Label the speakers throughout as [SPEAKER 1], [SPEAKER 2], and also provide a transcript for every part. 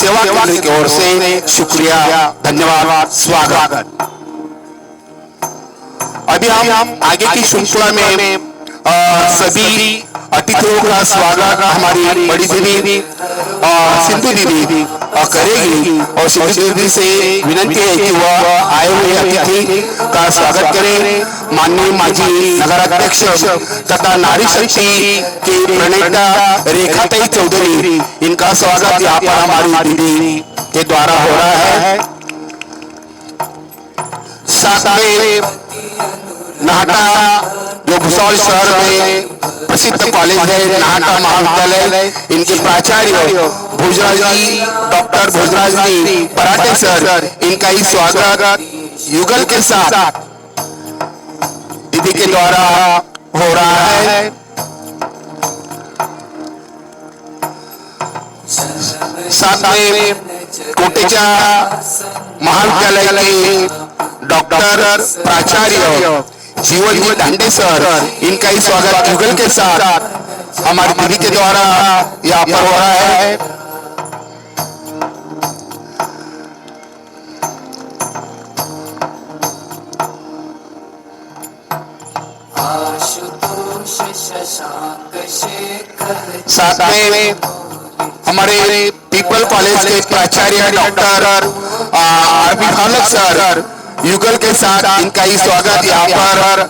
[SPEAKER 1] सेवा केंद्र की ओर से शुक्रिया, धन्यवाद, स्वागत। अभी हम आगे की श्रृंखला में सभी अतिथियों का स्वागत हमारी बड़ी दीदी सिंधु दीदी करेगी और सिंधु दीदी से विनती है कि वह आए हुए अतिथि का स्वागत करें। माननीय माजी नगराध्यक्ष तथा नारी शक्ति के प्रणेता रेखाताई चौधरी, इनका स्वागत यहाँ पर हमारी दीदी के द्वारा हो रहा है। साथ में नाहटा जो भुसावल शहर में प्रसिद्ध कॉलेज है नाहटा महाविद्यालय, इनके प्राचार्य भोजराज जी, डॉक्टर भोजराज जी पराठे सर, इनका ही स्वागत युगल के साथ दीदी के द्वारा हो रहा है। साथ में कोटेचा महाविद्यालय के डॉक्टर प्राचार्य जीवन जी दांडे सर, इनका ही स्वागत युगल के साथ हमारी दीदी के द्वारा यहाँ पर हो रहा है। साथ में हमारे पीपल कॉलेज के प्राचार्य डॉक्टर आरपी फालक सर, युगल के साथ इनका ही स्वागत यहाँ पर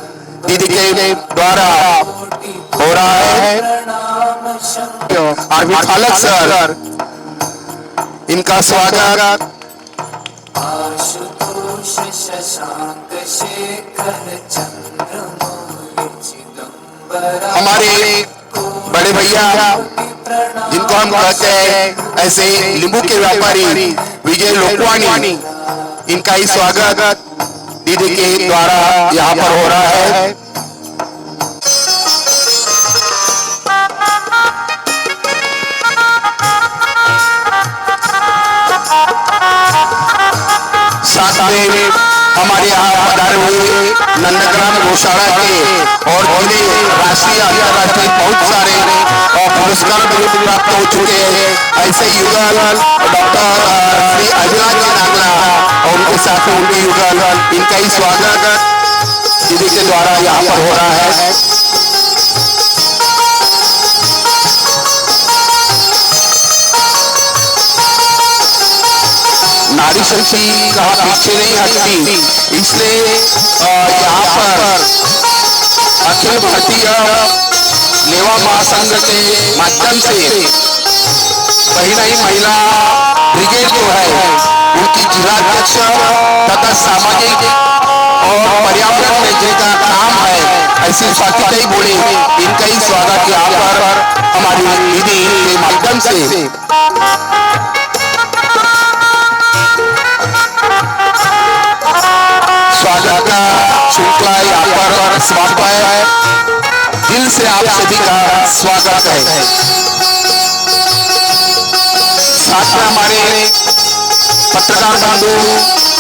[SPEAKER 1] दीदी के द्वारा हो रहा है। आरपी फालक सर, इनका स्वागत। हमारे बड़े भैया जिनको हम कहते हैं ऐसे नींबू के व्यापारी विजय लोकवानी, इनका ही स्वागत दीदी के द्वारा यहाँ पर हो रहा है। साथ में हमारे यहाँ पधारे हुए नंदग्राम गौशाला के और जिले राष्ट्रीय अंतर्राष्ट्रीय बहुत सारे पुरस्कार प्राप्त हो चुके हैं, ऐसे युगल डॉक्टर श्री अभिलाष जी नागला और उनके साथ उनके युगल, इनका ही स्वागत दीदी के द्वारा यहाँ पर हो रहा है। नारी शक्ति कहाँ पीछे नहीं हटती, इसलिए यहाँ पर अखिल भारतीय लेवा महासंघ के माध्यम से बहिनाई महिला ब्रिगेड जो है उनकी जिलाध्यक्ष तथा सामाजिक और पर्यावरण में जिनका काम है ऐसी स्वाति बोले, इनका ही स्वागत यहाँ पर हमारी दीदी के माध्यम से। स्वागत का श्रृंखला यहाँ पर समाप्त है। दिल से आप सभी का स्वागत है। साथ में हमारे पत्रकार बंधु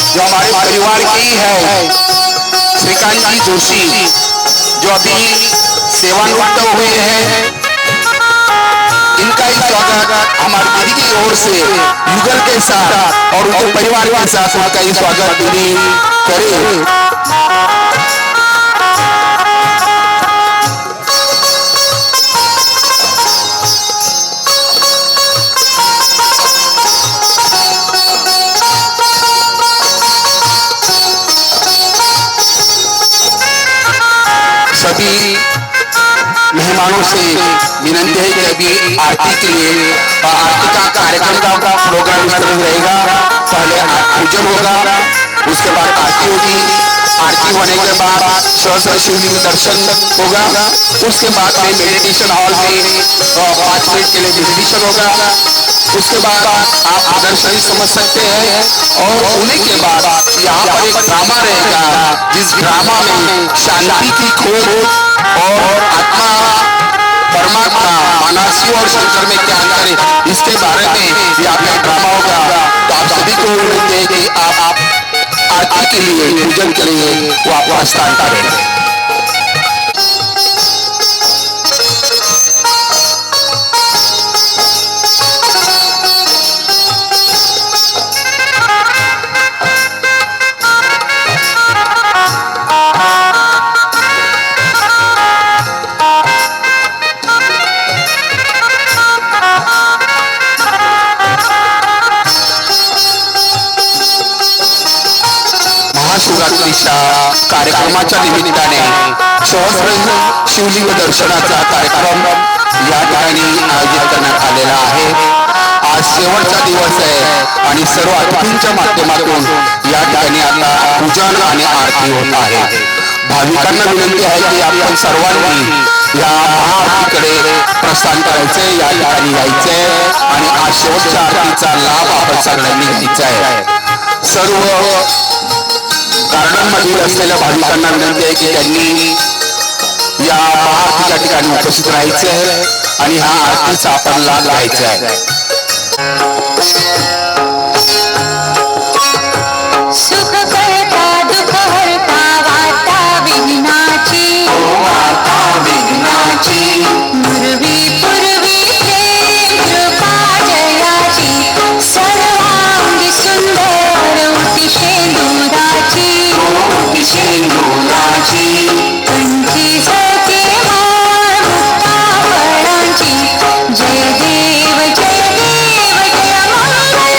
[SPEAKER 1] जो हमारे परिवार की है श्रीकांत जी जोशी, जो अभी सेवानिवृत्त हुए हैं, इनका ही स्वागत हमारी दीदी की ओर से युगल के साथ और उनके परिवार के साथ उनका ही स्वागत दीदी करे। सभी मेहमानों से विनती है कि अभी आरती के लिए आरती का कार्यक्रम का प्रोग्राम इस तरह रहेगा। पहले पूजन होगा, उसके बाद आरती होगी, आरती होने के बाद सहस्त्र शिवलिंग दर्शन होगा, उसके बाद में मेडिटेशन हॉल में 5 मिनट के लिए मेडिटेशन होगा, उसके बाद आप दर्शन समझ सकते हैं। और होने के बाद यहाँ पर एक ड्रामा रहेगा, जिस ड्रामा में शांति की खोज और आत्मा परमात्मा मानव शिव और शंकर में क्या अंतर है, इसके बारे में यहाँ पे ड्रामा होगा। तो आप सभी को विनती है कि आप आरती के लिए पूजन के लिए वो आपको स्थान करें। महाशिवरात्रीच्या कार्यक्रमाच्या निमित्ताने सहस्र शिवलिंग दर्शनाचा कार्यक्रम या ठिकाणी आयोजित करण्यात आलेला आहे. आज शेवटचा दिवस आहे आणि सर्व अतिथींच्या माध्यमातून या ठिकाणी आता पूजन आणि आरती होत आहे. भाविकांना विनंती आहे की आपण सर्वांनी या महाआरतीकडे प्रस्थान करायचे, या ठिकाणी यायचंय आणि आज शेवटच्या आरतीचा लाभ आपण सगळ्यांनी घ्यायचा आहे. सर्व गार्डन मध्ये असलेल्या भाविकांना विनंती आहे की त्यांनी या महाआरतीच्या ठिकाणी उपस्थित राहायचे आहे आणि हा आरतीचा आपण लाभ घ्यायचा आहे.
[SPEAKER 2] सुख करता दुःख हरता वार्ता विघ्नाची, पूर्वी पूर्वी प्रेम कृपा जयाची, सर्वांगी सुंदर उटी शेंदुराची, कंठी सखे हार मुक्ता फळांची. जय देव जय देव जय मंगल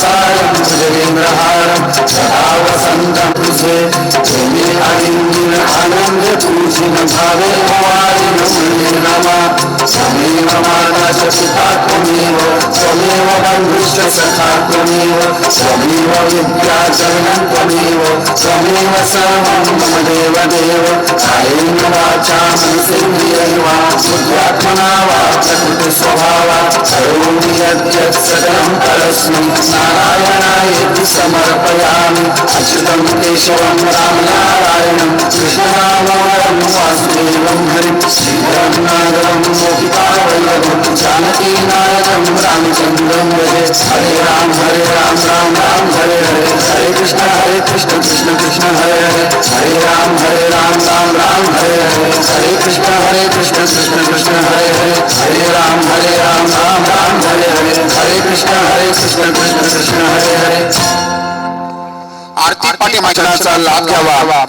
[SPEAKER 1] सारं भुजगेन्द्रहारं सदा वसन्तं हृदे प्रेमे आलिङ्गन आनन्दपूजिन भावे भवानि नमः त्वमेव माता च पिता त्वमेव त्वमेव बन्धुश्च सखा त्वमेव त्वमेव विद्या जननं त्वमेव त्वमेव सर्वं मम देवदेव कायेन वाचा मनसेन्द्रियैर्वा बुद्ध्यात्मना वा प्रकृतिस्वभावात् करोमि यद्यत् सकलं परस्मै नारायणायेति समर्पयामि अच्युतं केशवं रामनारायणं कृष्णदामोदरं वासुदेवं हरिं श्रीधरं नागरं मोहितावल्लभं जानकीनायकं रामचन्द्रं भजे हरे राम राम राम हरे हरे हरे कृष्ण कृष्ण कृष्ण हरे हरे हरे राम राम राम हरे हरे हरे कृष्ण कृष्ण कृष्ण हरे हरे हरे राम राम राम हरे हरे हरे कृष्ण कृष्ण कृष्ण हरे हरे आरती पाठीमागचा लाभ घ्यावा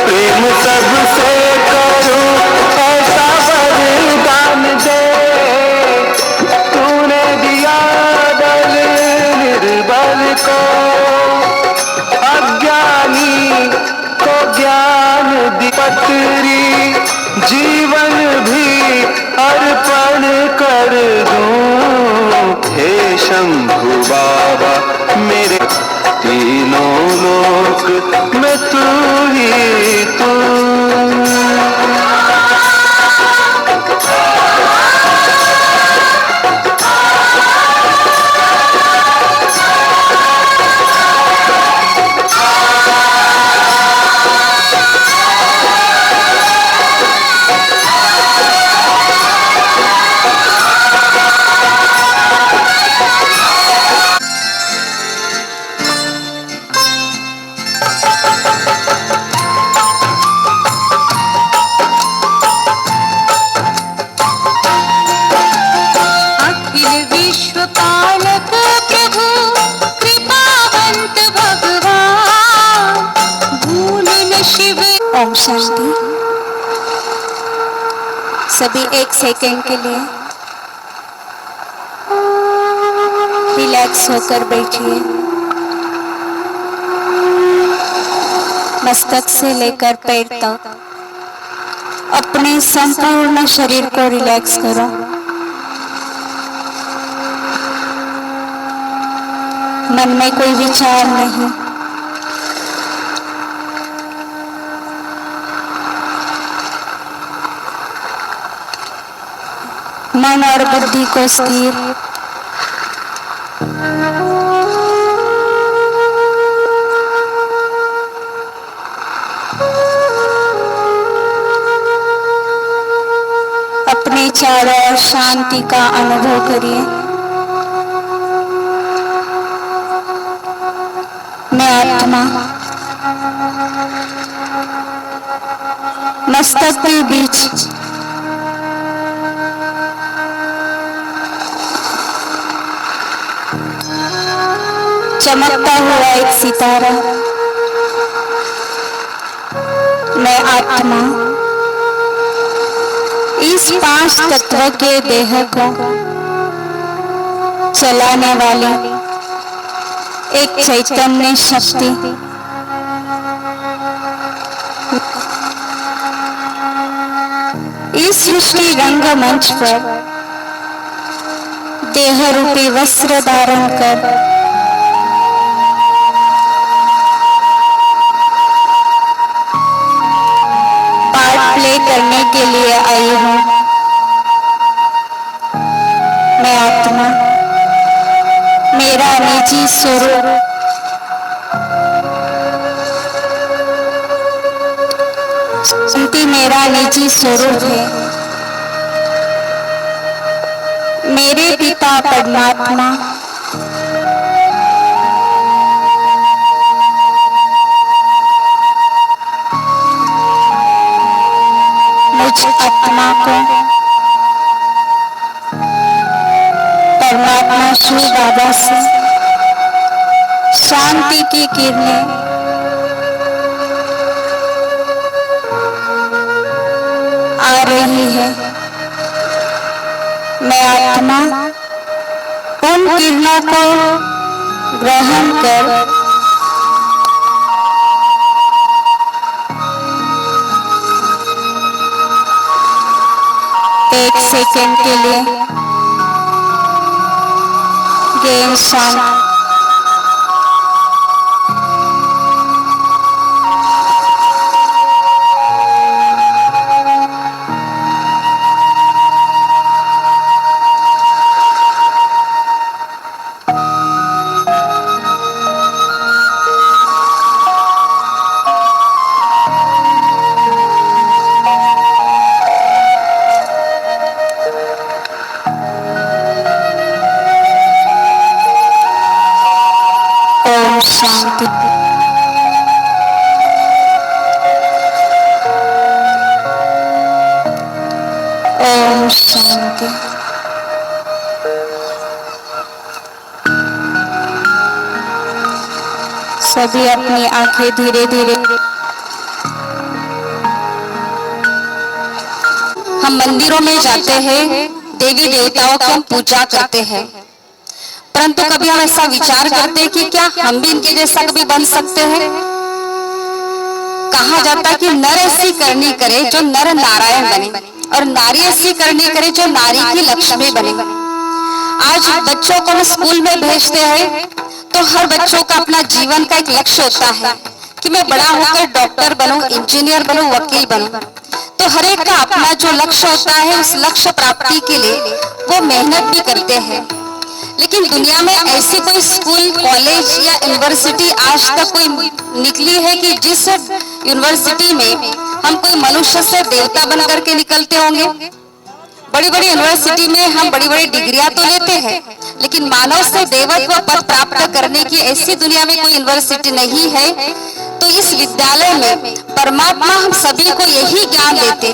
[SPEAKER 3] प्रेम सबसे करूं ऐसा वरदान दे तूने दिया दल निर्बल को अज्ञानी को ज्ञान दी पत्री जीवन भी अर्पण कर दूं हे शंभु बाबा मेरे तीनों लोक में तू ही तू
[SPEAKER 2] ओम शांति। सभी 1 सेकंड के लिए रिलैक्स होकर बैठिए। मस्तक से लेकर पैर तक अपने संपूर्ण शरीर को रिलैक्स करो। मन में कोई विचार नहीं, मन और बुद्धि को स्थिर, अपने चारों ओर शांति का अनुभव करिए। मैं आत्मा मस्तक के बीच चमकता हुआ एक सितारा। मैं आत्मा इस 5 तत्व के देह को चलाने वाली एक चैतन्य शक्ति, इस सृष्टि रंगमंच पर देह रूपी वस्त्र धारण कर प्ले करने के लिए आई हूँ। मैं आत्मा मेरा निजी स्वरूप शांति मेरा निजी स्वरूप है। मेरे पिता परमात्मा मुझ आत्मा को परमात्मा शिव बाबा से शांति की किरणें आ रही है। मैं आत्मा उन किरणों को ग्रहण कर एक सेकंड के लिए गेम शांत शांति। ओम शांति। सभी अपनी आंखें धीरे धीरे। हम मंदिरों में जाते हैं, देवी देवताओं की हम पूजा करते हैं, परंतु कभी हम ऐसा विचार करते हैं कि क्या हम भी इनके जैसा कभी बन सकते हैं? कहा जाता है कि नर ऐसी करनी करे जो नर नारायण बने और नारी ऐसी करनी करे जो नारी की लक्ष्मी बने। आज बच्चों को हम स्कूल में भेजते हैं तो हर बच्चों का अपना जीवन का एक लक्ष्य होता है कि मैं बड़ा होकर डॉक्टर बनूं, इंजीनियर बनूं, वकील बनूं। तो हर एक का अपना जो लक्ष्य होता है, उस लक्ष्य प्राप्ति के लिए वो मेहनत भी करते हैं। लेकिन दुनिया में ऐसी कोई स्कूल, कॉलेज या यूनिवर्सिटी आज तक कोई निकली है कि जिस यूनिवर्सिटी में हम कोई मनुष्य से देवता बन करके निकलते होंगे? बड़ी बड़ी यूनिवर्सिटी में हम बड़ी बड़ी डिग्रियां तो लेते हैं, लेकिन मानव से देवत्व पद प्राप्त करने की ऐसी दुनिया में कोई यूनिवर्सिटी नहीं है। तो इस विद्यालय में परमात्मा हम सभी को यही ज्ञान देते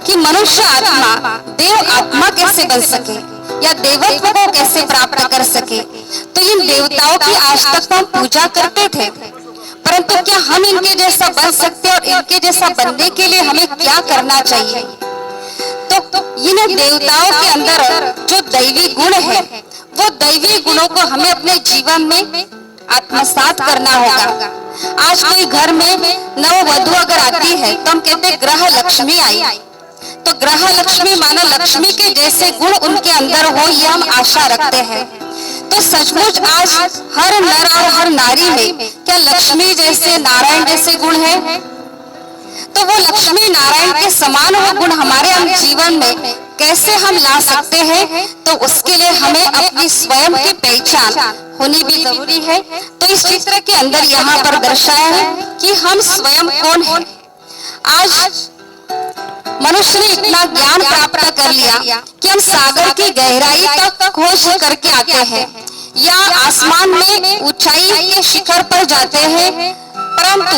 [SPEAKER 2] कि मनुष्य आत्मा देव आत्मा कैसे बन सके या देवत्व को कैसे प्राप्त कर सके। तो इन देवताओं की आज तक हम पूजा करते थे, परंतु क्या हम इनके जैसा बन सकते और इनके जैसा बनने के लिए हमें क्या करना चाहिए? तो इन देवताओं के अंदर जो दैवी गुण है, वो दैवी गुणों को हमें अपने जीवन में आत्मसात करना होगा। आज कोई घर में नववधु अगर आती है तो हम कहते ग्रह लक्ष्मी आई, तो ग्रह लक्ष्मी मानो लक्ष्मी के जैसे गुण उनके अंदर हो, ये हम आशा रखते हैं। तो सचमुच आज हर नर और हर नारी में क्या लक्ष्मी जैसे, नारायण जैसे गुण है? तो वो लक्ष्मी नारायण के समान वो गुण हमारे हम जीवन में कैसे हम ला सकते हैं? तो उसके लिए हमें अपनी स्वयं की पहचान होनी भी जरूरी है। तो इस चित्र के अंदर यहाँ पर दर्शाया है कि हम स्वयं कौन हैं। आज मनुष्य ने इतना ज्ञान प्राप्त कर लिया कि हम सागर की गहराई तक खोज करके आते हैं या आसमान में ऊंचाई के शिखर पर जाते हैं, परंतु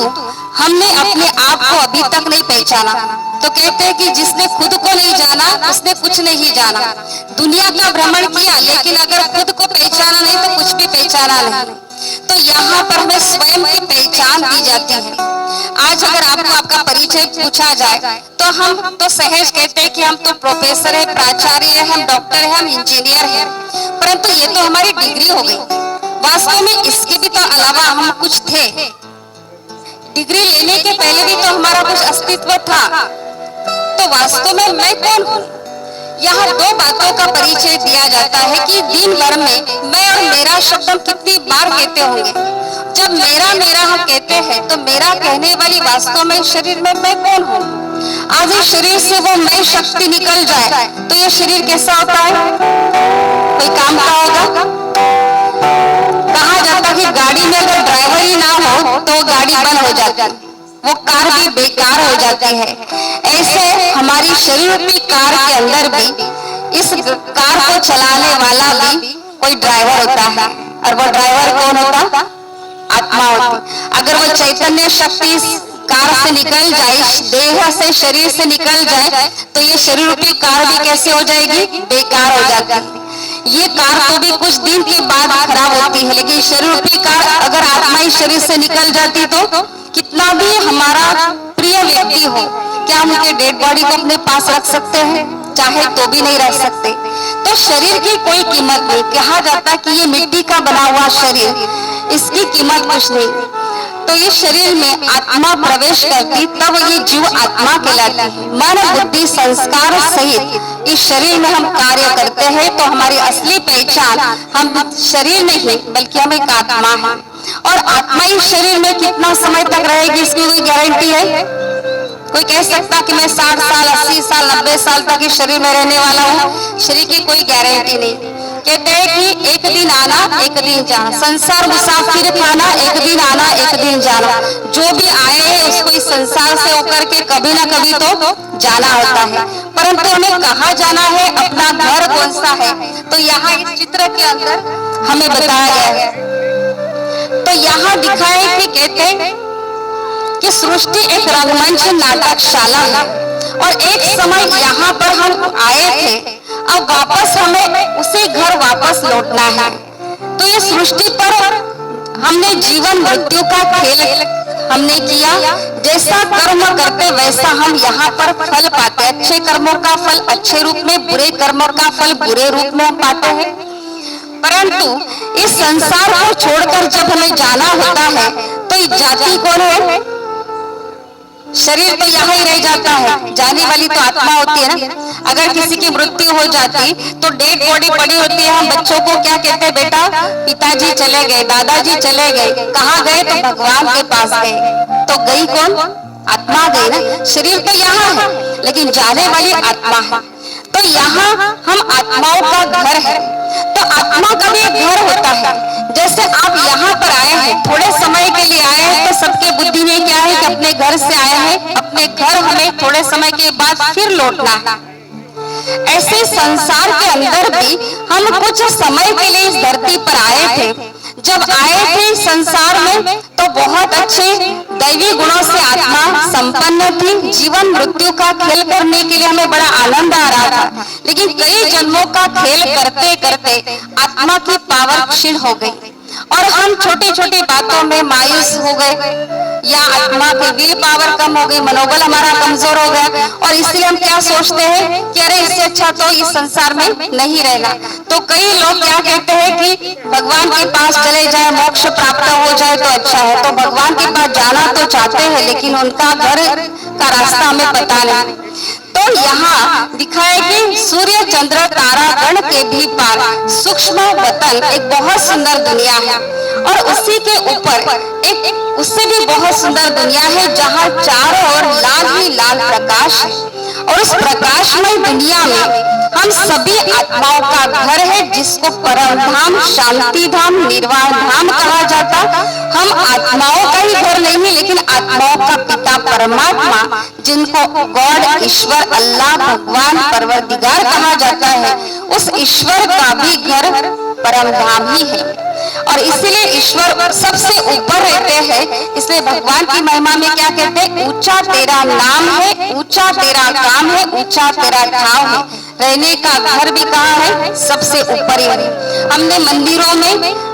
[SPEAKER 2] हमने अपने आप को अभी तक नहीं पहचाना। तो कहते हैं कि जिसने खुद को नहीं जाना उसने कुछ नहीं जाना। दुनिया का भ्रमण किया, लेकिन अगर खुद को पहचाना नहीं तो कुछ भी पहचाना नहीं। तो यहाँ पर हमें स्वयं की पहचान दी जाती है। आज अगर आपको आपका परिचय पूछा जाए तो हम तो सहज कहते हैं कि हम तो प्रोफेसर है, प्राचार्य है, हम डॉक्टर है, हम इंजीनियर है, परंतु ये तो हमारी डिग्री हो गई। वास्तव में इसके भी तो अलावा हम कुछ थे। डिग्री लेने के पहले भी तो हमारा कुछ अस्तित्व था। तो वास्तव में मैं कौन हूँ? यहाँ दो बातों का परिचय दिया जाता है कि दिन भर में मैं और मेरा शब्द हम कितनी बार कहते होंगे। जब मेरा मेरा हम कहते हैं तो मेरा कहने वाली वास्तव में शरीर में मैं कौन हूँ? आज इस शरीर से वो मैं शक्ति निकल जाए तो ये शरीर कैसा होता है? कोई काम का होगा? कहा जाता है कि गाड़ी में अगर ड्राइवर ही ना हो तो गाड़ी बंद हो जाती है, वो कार भी बेकार हो जाती है। ऐसे हमारी शरीर रूपी कार के अंदर भी इस कार को चलाने वाला भी कोई ड्राइवर होता है, और वो ड्राइवर कौन होता? आत्मा होती। अगर वो चैतन्य शक्ति कार से निकल जाए, देह से, शरीर से निकल जाए, तो ये शरीर रूपी कार भी कैसे हो जाएगी? बेकार हो जाती। ये कार तो भी कुछ दिन के बाद खराब होती है, लेकिन शरीर रूपी कार अगर आत्मा ही शरीर से निकल जाती तो कितना भी हमारा प्रिय व्यक्ति हो, क्या हम उनके डेड बॉडी को अपने पास रख सकते हैं? चाहे तो भी नहीं रख सकते। तो शरीर की कोई कीमत नहीं। कहा जाता कि ये मिट्टी का बना हुआ शरीर, इसकी कीमत कुछ नहीं। तो ये शरीर में आत्मा प्रवेश करती तब ये जीव आत्मा कहलाती है। मन बुद्धि संस्कार सहित इस शरीर में हम कार्य करते हैं, तो हमारी असली पहचान हम शरीर नहीं बल्कि हम एक आत्मा है। और आत्मा इस शरीर में कितना समय तक रहेगी इसकी कोई गारंटी है? कोई कह सकता कि मैं 60 साल 80 साल 90 साल तक इस शरीर में रहने वाला हूँ? शरीर की कोई गारंटी नहीं। कहते हैं कि एक दिन आना एक दिन जाना, संसार मुसाफिर खाना, एक दिन आना एक दिन जाना। जो भी आए हैं उसको इस संसार से होकर के कभी ना कभी तो जाना होता है, परंतु हमें कहाँ जाना है, अपना घर कौन सा है, तो यहाँ इस चित्र के अंदर हमें बताया गया है। तो यहाँ दिखाए कि कहते हैं कि सृष्टि एक रंगमंच नाटकशाला है, और एक समय यहाँ पर हम आए थे, अब वापस हमें उसी घर वापस लौटना है। तो ये सृष्टि पर हमने जीवन मृत्यु का खेल हमने किया। जैसा कर्म करते वैसा हम यहाँ पर फल पाते। अच्छे कर्मों का फल अच्छे रूप में, बुरे कर्मों का फल बुरे रूप में हम पाते हैं। परंतु इस संसार को छोड़कर जब हमें जाना होता है तो जाति कौन है? शरीर तो यहाँ ही रह जाता है, जाने वाली तो आत्मा होती है ना। अगर किसी की मृत्यु हो जाती तो डेड बॉडी पड़ी होती है, हम बच्चों को क्या कहते हैं? बेटा पिताजी चले गए, दादाजी चले गए। कहाँ गए? तो भगवान के पास गए। तो गई कौन? आत्मा गई ना। शरीर तो यहाँ है लेकिन जाने वाली आत्मा है। तो यहाँ हम आत्माओं का घर है। तो आत्मा का भी एक घर होता है। जैसे आप यहाँ पर आए हैं, थोड़े समय के लिए आए हैं, तो सबके बुद्धि में क्या है कि अपने घर से आए हैं, अपने घर हमें थोड़े समय के बाद फिर लौटना है। ऐसे संसार के अंदर भी हम कुछ समय के लिए इस धरती पर आए थे। जब आए थे संसार में तो बहुत अच्छे दैवी गुणों से आत्मा संपन्न थी। जीवन मृत्यु का खेल करने के लिए हमें बड़ा आनंद आ रहा था, लेकिन कई जन्मों का खेल करते करते आत्मा की पावर क्षीण हो गई और हम छोटी छोटी बातों में मायूस हो गए, या आत्मा की विल पावर कम हो गई, मनोबल हमारा कमजोर हो गया, और इसलिए हम क्या सोचते हैं कि अरे इससे अच्छा तो इस संसार में नहीं रहना। तो कई लोग क्या कहते हैं कि भगवान के पास चले जाए, मोक्ष प्राप्त हो जाए तो अच्छा है। तो भगवान के पास जाना तो चाहते हैं, लेकिन उनका घर का रास्ता हमें पता नहीं। तो यहाँ दिखाए कि सूर्य चंद्र तारा गण के भी पार सूक्ष्म वतन एक बहुत सुंदर दुनिया है, और उसी के ऊपर एक उससे भी बहुत सुंदर दुनिया है जहाँ चारों ओर लाल ही लाल प्रकाश है। और उस प्रकाशमय दुनिया में हम सभी आत्माओं का घर है, जिसको परम धाम, शांति धाम, निर्वाण धाम कहा जाता। हम आत्माओं का ही घर नहीं, लेकिन आत्माओं का पिता परमात्मा, जिनको गॉड, ईश्वर, अल्लाह, भगवान, परवरदिगार कहा जाता है, उस ईश्वर का भी घर परम धाम ही है। और इसीलिए ईश्वर सबसे ऊपर रहते हैं। इसलिए भगवान की महिमा में क्या कहते हैं? ऊंचा तेरा नाम है, ऊंचा तेरा काम है, ऊंचा तेरा ठाव है। रहने का घर भी कहाँ है? सबसे ऊपर ही है। हमने मंदिरों में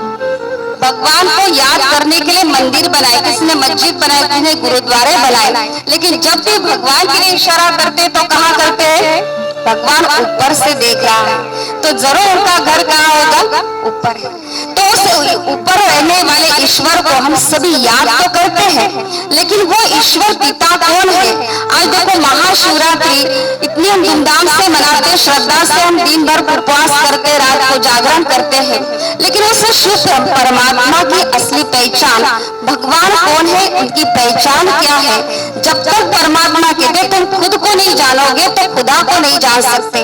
[SPEAKER 2] भगवान को याद करने के लिए मंदिर बनाए, किसी ने मस्जिद बनाए, किसी ने गुरुद्वारे बनाए, लेकिन जब भी भगवान के लिए इशारा करते तो कहाँ करते हैं? भगवान ऊपर से देख रहा है, तो जरूर उनका घर कहाँ होगा? ऊपर है। तो उस ऊपर रहने वाले ईश्वर को हम सभी याद तो करते हैं, लेकिन वो ईश्वर पिता कौन है? आज देखो महाशिवरात्रि इतनी हम धूमधाम से मनाते, श्रद्धा से हम दिन भर उपवास करते, रात को जागरण करते हैं, लेकिन उस शिव परमात्मा की असली पहचान भगवान कौन है, उनकी पहचान क्या है? जब तक परमात्मा कहते तुम खुद को नहीं जानोगे तो खुदा को नहीं जान सकते।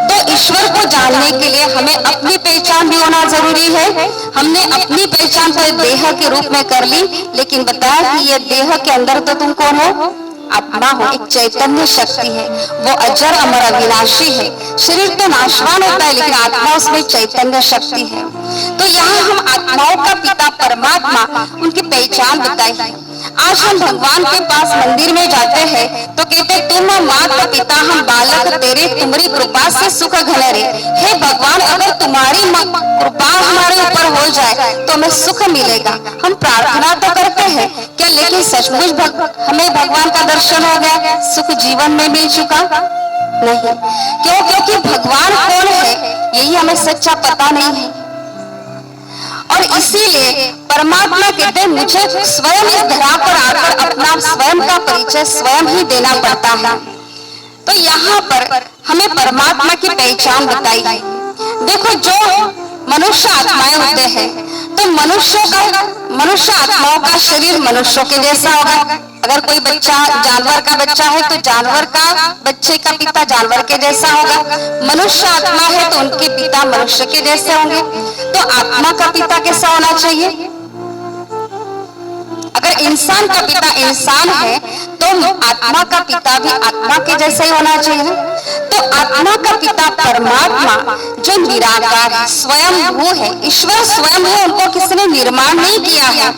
[SPEAKER 2] तो ईश्वर को जानने के लिए हमें अपनी पहचान भी होना जरूरी है। हमने अपनी पहचान तो देह के रूप में कर ली, लेकिन बताया कि ये देह के अंदर तो तुम कौन हो? आत्मा हो, एक चैतन्य शक्ति है, वो अजर अमर अविनाशी है। शरीर तो नाशवान होता है लेकिन आत्मा उसमें चैतन्य शक्ति है। तो यहाँ हम आत्माओं का पिता परमात्मा, उनकी पहचान बताई है। आज हम भगवान के पास मंदिर में जाते हैं तो कहते तुम माता पिता हम बालक तेरे, तुम्हारी कृपा से सुख घने रे। हे भगवान, अगर तुम्हारी कृपा हमारे ऊपर हो जाए तो हमें सुख मिलेगा। हम प्रार्थना तो करते हैं क्या, लेकिन सचमुच हमें भगवान का दर्शन हो गया, सुख जीवन में मिल चुका नहीं। क्यों? क्योंकि भगवान कौन है यही हमें सच्चा पता नहीं है। और इसीलिए परमात्मा कहते हैं मुझे स्वयं इस धरा पर आकर अपना स्वयं का परिचय स्वयं ही देना पड़ता है। तो यहाँ पर हमें परमात्मा की पहचान बताई है। देखो, जो मनुष्य आत्माएं होते हैं तो मनुष्य आत्माओं का शरीर मनुष्यों के जैसा होगा। अगर कोई बच्चा जानवर का बच्चा है तो जानवर का बच्चे का पिता जानवर के जैसा होगा। मनुष्य आत्मा है तो उनके पिता मनुष्य के जैसे होंगे। तो आत्मा का पिता कैसा होना चाहिए? अगर इंसान का पिता इंसान है तो आत्मा का पिता भी आत्मा के जैसे ही होना चाहिए। तो आत्मा का पिता परमात्मा जो निराकार है, स्वयं वो है, ईश्वर स्वयं है, उनको किसी ने निर्माण नहीं किया है,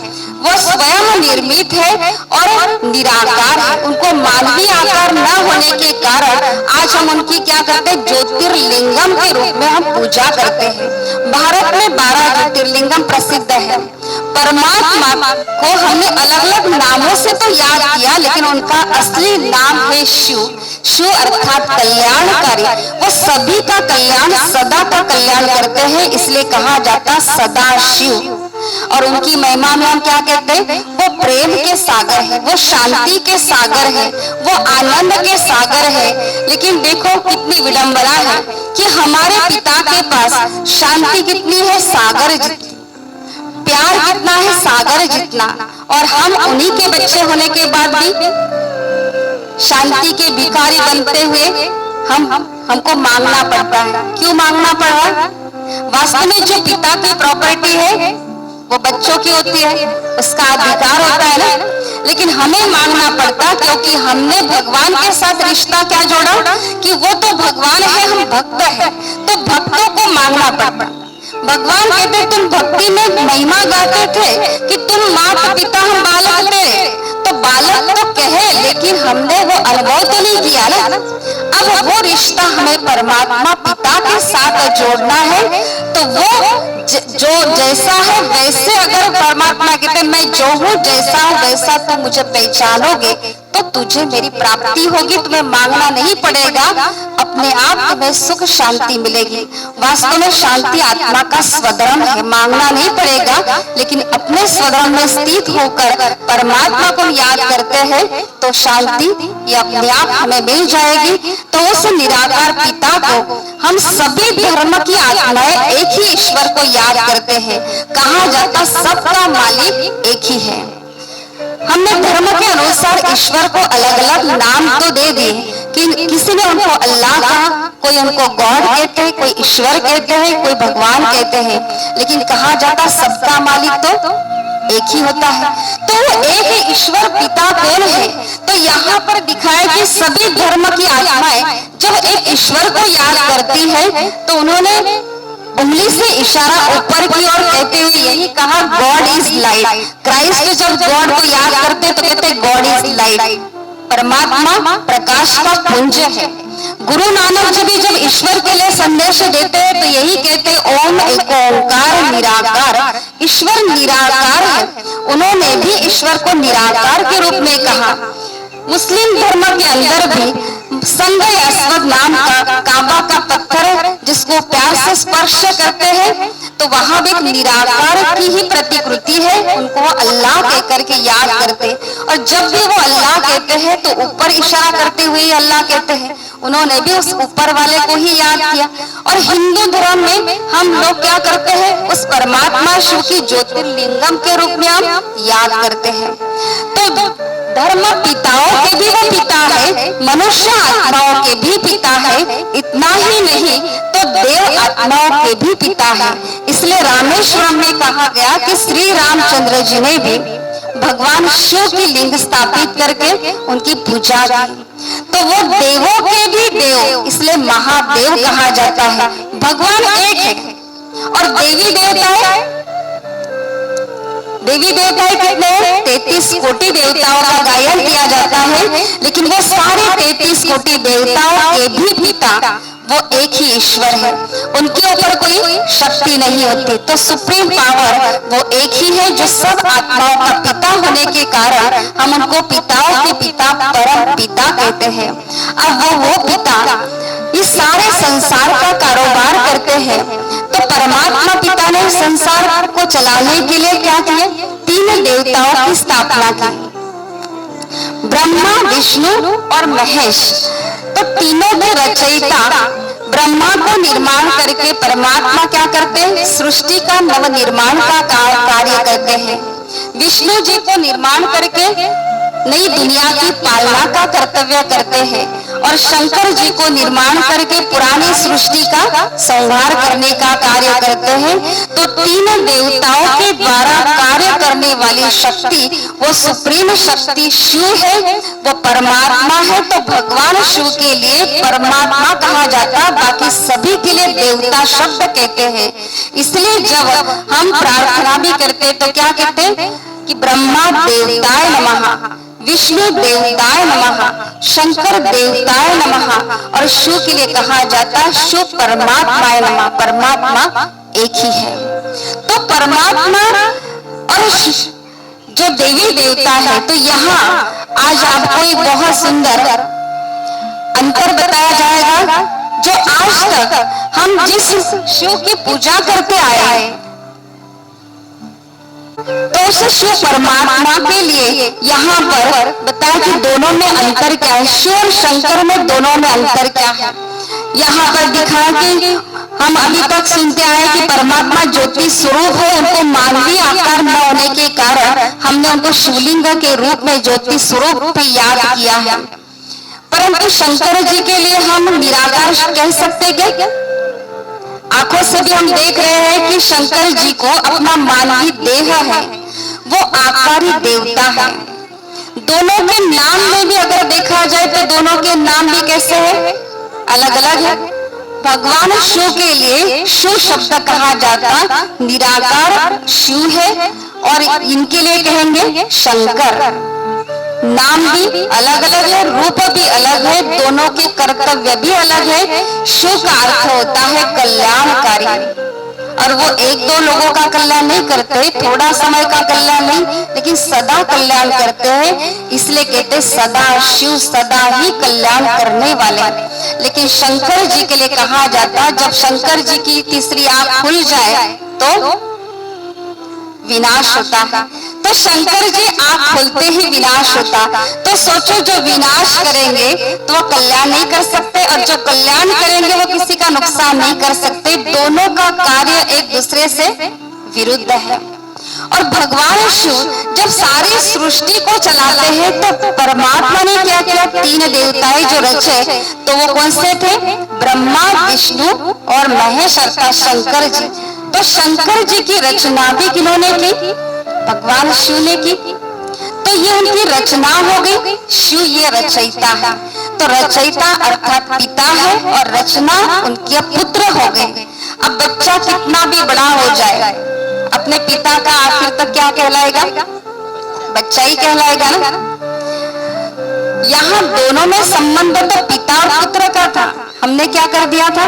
[SPEAKER 2] वो स्वयं निर्मित है और निराकार है। उनको मानवीय आकार न होने के कारण आज हम उनकी क्या करते हैं, ज्योतिर्लिंगम के रूप में हम पूजा करते हैं। भारत में 12 ज्योतिर्लिंगम प्रसिद्ध है। परमात्मा को हमने अलग अलग नामों से तो याद किया लेकिन उनका असली नाम है शिव। शिव अर्थात कल्याणकारी, वो सभी का कल्याण सदा का कल्याण करते हैं, इसलिए कहा जाता सदा शिव। और उनकी महिमा में हम क्या कहते हैं, वो प्रेम के सागर है, वो शांति के सागर है, वो आनंद के सागर है। लेकिन देखो कितनी विडंबना है कि हमारे पिता के पास शांति कितनी है, सागर जितनी, प्यार कितना है, सागर जितना, और हम उन्हीं के बच्चे होने के बाद भी शांति के भिखारी बनते हुए हमको मांगना पड़ता है। क्यों मांगना पड़ रहा है? वास्तव में जो पिता की प्रॉपर्टी है वो बच्चों की होती है, उसका अधिकार होता है ना, लेकिन हमें मांगना पड़ता क्योंकि हमने भगवान के साथ रिश्ता क्या जोड़ा कि वो तो भगवान है, हम भक्त है, तो भक्तों को मांगना पड़ता। भगवान कहते तुम भक्ति में महिमा गाते थे कि तुम माता पिता हम बालक थे, तो बालक तो कहे लेकिन हमने वो अनुभव तो नहीं किया ना। अब वो रिश्ता हमें परमात्मा पिता के साथ जोड़ना है। तो वो जो जैसा है वैसे, अगर परमात्मा कहते मैं जो हूँ जैसा हूँ वैसा तुम मुझे पहचानोगे तो तुझे मेरी प्राप्ति होगी, तुम्हें मांगना नहीं पड़ेगा, अपने आप तुम्हें सुख शांति मिलेगी। वास्तव में शांति आत्मा का स्वधर्म है, मांगना नहीं पड़ेगा, लेकिन अपने स्वधर्म में स्थित होकर परमात्मा को याद करते हैं तो शांति ये अपने आप हमें मिल जाएगी। तो उस निराकार पिता को हम सभी धर्म की आत्माएं एक ही ईश्वर को याद करते हैं। कहा जाता सबका मालिक एक ही है। हमने धर्म के अनुसार ईश्वर को अलग अलग नाम तो दे दिए कि किसी ने उनको अल्लाह कहा, कोई उनको गॉड कहते हैं, कोई ईश्वर कहते हैं, कोई भगवान कहते हैं, लेकिन कहा जाता सबका मालिक तो एक ही होता है। तो एक ही ईश्वर पिता कौन है? तो यहाँ पर दिखाया कि सभी धर्म की आत्माएं जब एक ईश्वर को याद करती है तो उन्होंने उंगली से इशारा ऊपर की ओर कहते हुए यही कहा गॉड इज लाइट। क्राइस्ट जब गॉड को याद करते तो कहते गॉड इज लाइट, परमात्मा प्रकाश का पुंज है। गुरु नानक जी भी जब ईश्वर के लिए संदेश देते हैं तो यही कहते ओम एक ओंकार निराकार, ईश्वर निराकार है। उन्होंने भी ईश्वर को निराकार के रूप में कहा। मुस्लिम धर्म के अंदर भी संग अस्वद नाम का काबा का पत्थर जिसको प्यार से स्पर्श करते हैं तो वहां भी निराकार की ही प्रतिकृति है, उनको अल्लाह कहकर के याद करते। और जब भी वो अल्लाह कहते हैं तो ऊपर इशारा करते हुए अल्लाह कहते हैं, उन्होंने भी उस ऊपर वाले को ही याद किया। और हिंदू धर्म में हम लोग क्या करते हैं, उस परमात्मा शिव की ज्योतिर्लिंगम के रूप में हम याद करते हैं। तो धर्म पिताओं के भी वो पिता है, मनुष्य आत्माओं के भी पिता है, इतना ही नहीं तो देव आत्माओं के भी पिता है। इसलिए रामेश्वरम में कहा गया कि श्री रामचंद्र जी ने भी भगवान शिव की लिंग स्थापित करके उनकी पूजा की। तो वो देवों के भी देव, इसलिए महादेव कहा जाता है। भगवान एक है और देवी देवताएं कितने हैं? 33 कोटि देवताओं का गायन किया जाता है, लेकिन वो सारे 33 कोटि देवताओं के भी पिता वो एक ही ईश्वर है, उनके ऊपर कोई शक्ति नहीं होती। तो सुप्रीम पावर वो एक ही है, जो सब आत्माओं का पिता होने के कारण हम उनको पिताओं के पिता, परम पिता कहते हैं। अब वो पिता इस सारे संसार का कारोबार करते हैं। तो परमात्मा पिता ने संसार को चलाने के लिए क्या किया? 3 देवताओं की स्थापना की, ब्रह्मा, विष्णु और महेश। तो तीनों के रचयिता ब्रह्मा को निर्माण करके परमात्मा क्या करते हैं? सृष्टि का नव निर्माण का कार्य करते हैं। विष्णु जी को निर्माण करके नई दुनिया की पालना का कर्तव्य करते हैं और शंकर जी को निर्माण करके पुरानी सृष्टि का संहार करने का कार्य करते हैं। तो 3 देवताओं के द्वारा कार्य करने वाली शक्ति वो सुप्रीम शक्ति शिव है, वो परमात्मा है। तो भगवान शिव के लिए परमात्मा कहा जाता, बाकी सभी के लिए देवता शब्द कहते हैं। इसलिए जब हम प्रार्थना भी करते तो क्या कहते हैं कि ब्रह्मा देवताय नमः, विष्णु देवताय नमः, शंकर देवताय नमः, और शिव के लिए कहा जाता शिव परमात्माय नमः। परमात्मा एक ही है। तो परमात्मा और जो देवी देवता है, तो यहाँ आज आपको एक बहुत सुंदर अंतर बताया जाएगा। जो आज तक हम जिस शिव की पूजा करते आए हैं, तो उस शिव परमात्मा के लिए यहाँ पर बताया कि दोनों में अंतर क्या है, शिव और शंकर में दोनों में अंतर क्या है। यहाँ पर दिखा कि हम अभी तक सुनते आए कि परमात्मा ज्योति स्वरूप है, उनको मानवीय आकार न होने के कारण हमने उनको शिवलिंग के रूप में ज्योति स्वरूप याद किया है। परंतु शंकर जी के लिए हम निराकार कह सकते क्या? आंखों से भी हम देख रहे हैं कि शंकर जी को अपना मानवीय देह है, वो आकारी देवता है। दोनों के नाम में भी अगर देखा जाए तो दोनों के नाम भी कैसे हैं? अलग अलग है। भगवान शिव के लिए शिव शब्द कहा जाता निराकार शिव है, और इनके लिए कहेंगे शंकर। नाम भी अलग अलग है, रूप भी अलग है, दोनों के कर्तव्य भी अलग है। शिव का अर्थ होता है कल्याणकारी, और वो 1-2 लोगों का कल्याण नहीं करते, थोड़ा समय का कल्याण नहीं, लेकिन सदा कल्याण करते हैं। इसलिए कहते सदा शिव, सदा ही कल्याण करने वाले। लेकिन शंकर जी के लिए कहा जाता जब शंकर जी की तीसरी आंख खुल जाए तो विनाश होता है। तो शंकर जी आंख खुलते ही विनाश होता। तो सोचो, जो विनाश करेंगे तो वो कल्याण नहीं कर सकते, और जो कल्याण करेंगे वो किसी का नुकसान नहीं कर सकते। दोनों का कार्य एक दूसरे से विरुद्ध है। और भगवान शिव जब सारी सृष्टि को चलाते हैं तो परमात्मा ने क्या किया? 3 देवताएं जो रचे, तो वो कौन से थे? ब्रह्मा, विष्णु और महेश अर्थात शंकर जी। तो शंकर जी की रचना भी किन्होंने की? भगवान शिव ने की। तो ये उनकी रचना हो गई। शिव ये रचयिता है। तो रचयिता अर्थात पिता है और रचना उनके पुत्र हो गए। अब बच्चा कितना भी बड़ा हो जाए, अपने पिता का आखिर तक क्या कहलाएगा? बच्चा ही कहलाएगा ना। यहाँ दोनों में संबंध तो पिता और पुत्र का था, हमने क्या कर दिया था?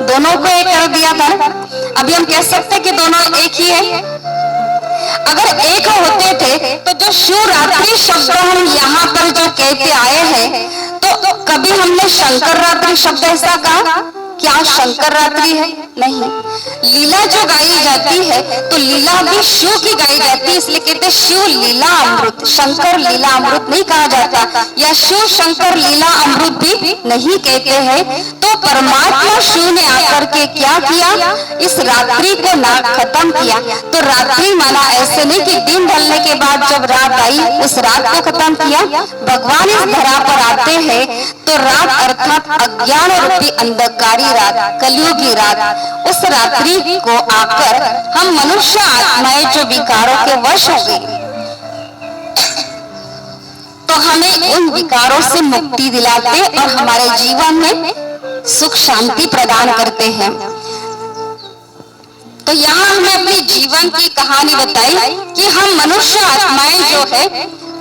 [SPEAKER 2] दोनों को एक कर दिया था। अभी हम कह सकते कि दोनों एक ही है। अगर एक होते थे तो जो शिवरात्रि शब्द हम यहाँ पर जो कहते आए हैं, तो कभी हमने शंकर रात्रि शब्द ऐसा कहा? क्या शंकर रात्रि है? नहीं। लीला जो गाई जाती है तो लीला भी शिव की गाई जाती है, इसलिए कहते शिव लीला अमृत। शंकर लीला अमृत नहीं कहा जाता, या शिव शंकर लीला अमृत भी नहीं कहते हैं, तो परमात्मा शिव ने आकर के क्या किया, इस रात्रि को खत्म किया। तो रात्रि माना ऐसे नहीं कि दिन ढलने के बाद जब रात आई उस रात को खत्म किया। भगवान इस धरा पर आते हैं तो रात अर्थात अज्ञान रूपी अंधकारी रात, कलयुगी रात, उस रात्रि को आकर हम मनुष्य आत्माएं जो विकारों के वश हो गई, तो हमें उन विकारों से मुक्ति दिलाते और हमारे जीवन में सुख शांति प्रदान करते हैं। तो यहाँ हमें अपने जीवन की कहानी बताई कि हम मनुष्य आत्माएं जो है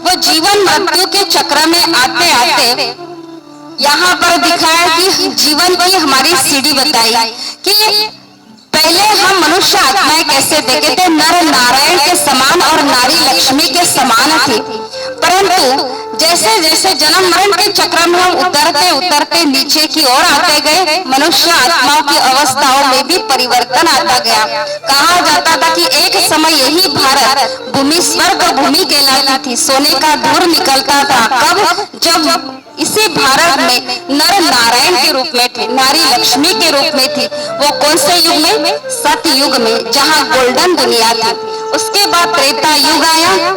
[SPEAKER 2] वो जीवन मृत्यु के चक्र में आते आते यहाँ पर दिखाया कि जीवन की हमारी सीढ़ी बताई कि पहले हम मनुष्य आत्माएं कैसे देखे थे, नर नारायण के समान और नारी लक्ष्मी के समान थे। परंतु जैसे जैसे जन्म मरण के चक्र में हम उतरते उतरते नीचे की ओर आते गए, मनुष्य आत्माओं की अवस्थाओं में भी परिवर्तन आता गया। कहा जाता था कि एक समय यही भारत भूमि स्वर्ग भूमि कहलाती थी, सोने का धूर निकलता था। कब? जब इसी भारत में नर नारायण के रूप में थे, नारी लक्ष्मी के रूप में थी। वो कौन से युग में? सतयुग में, जहाँ गोल्डन दुनिया थी। उसके बाद त्रेता युग आया,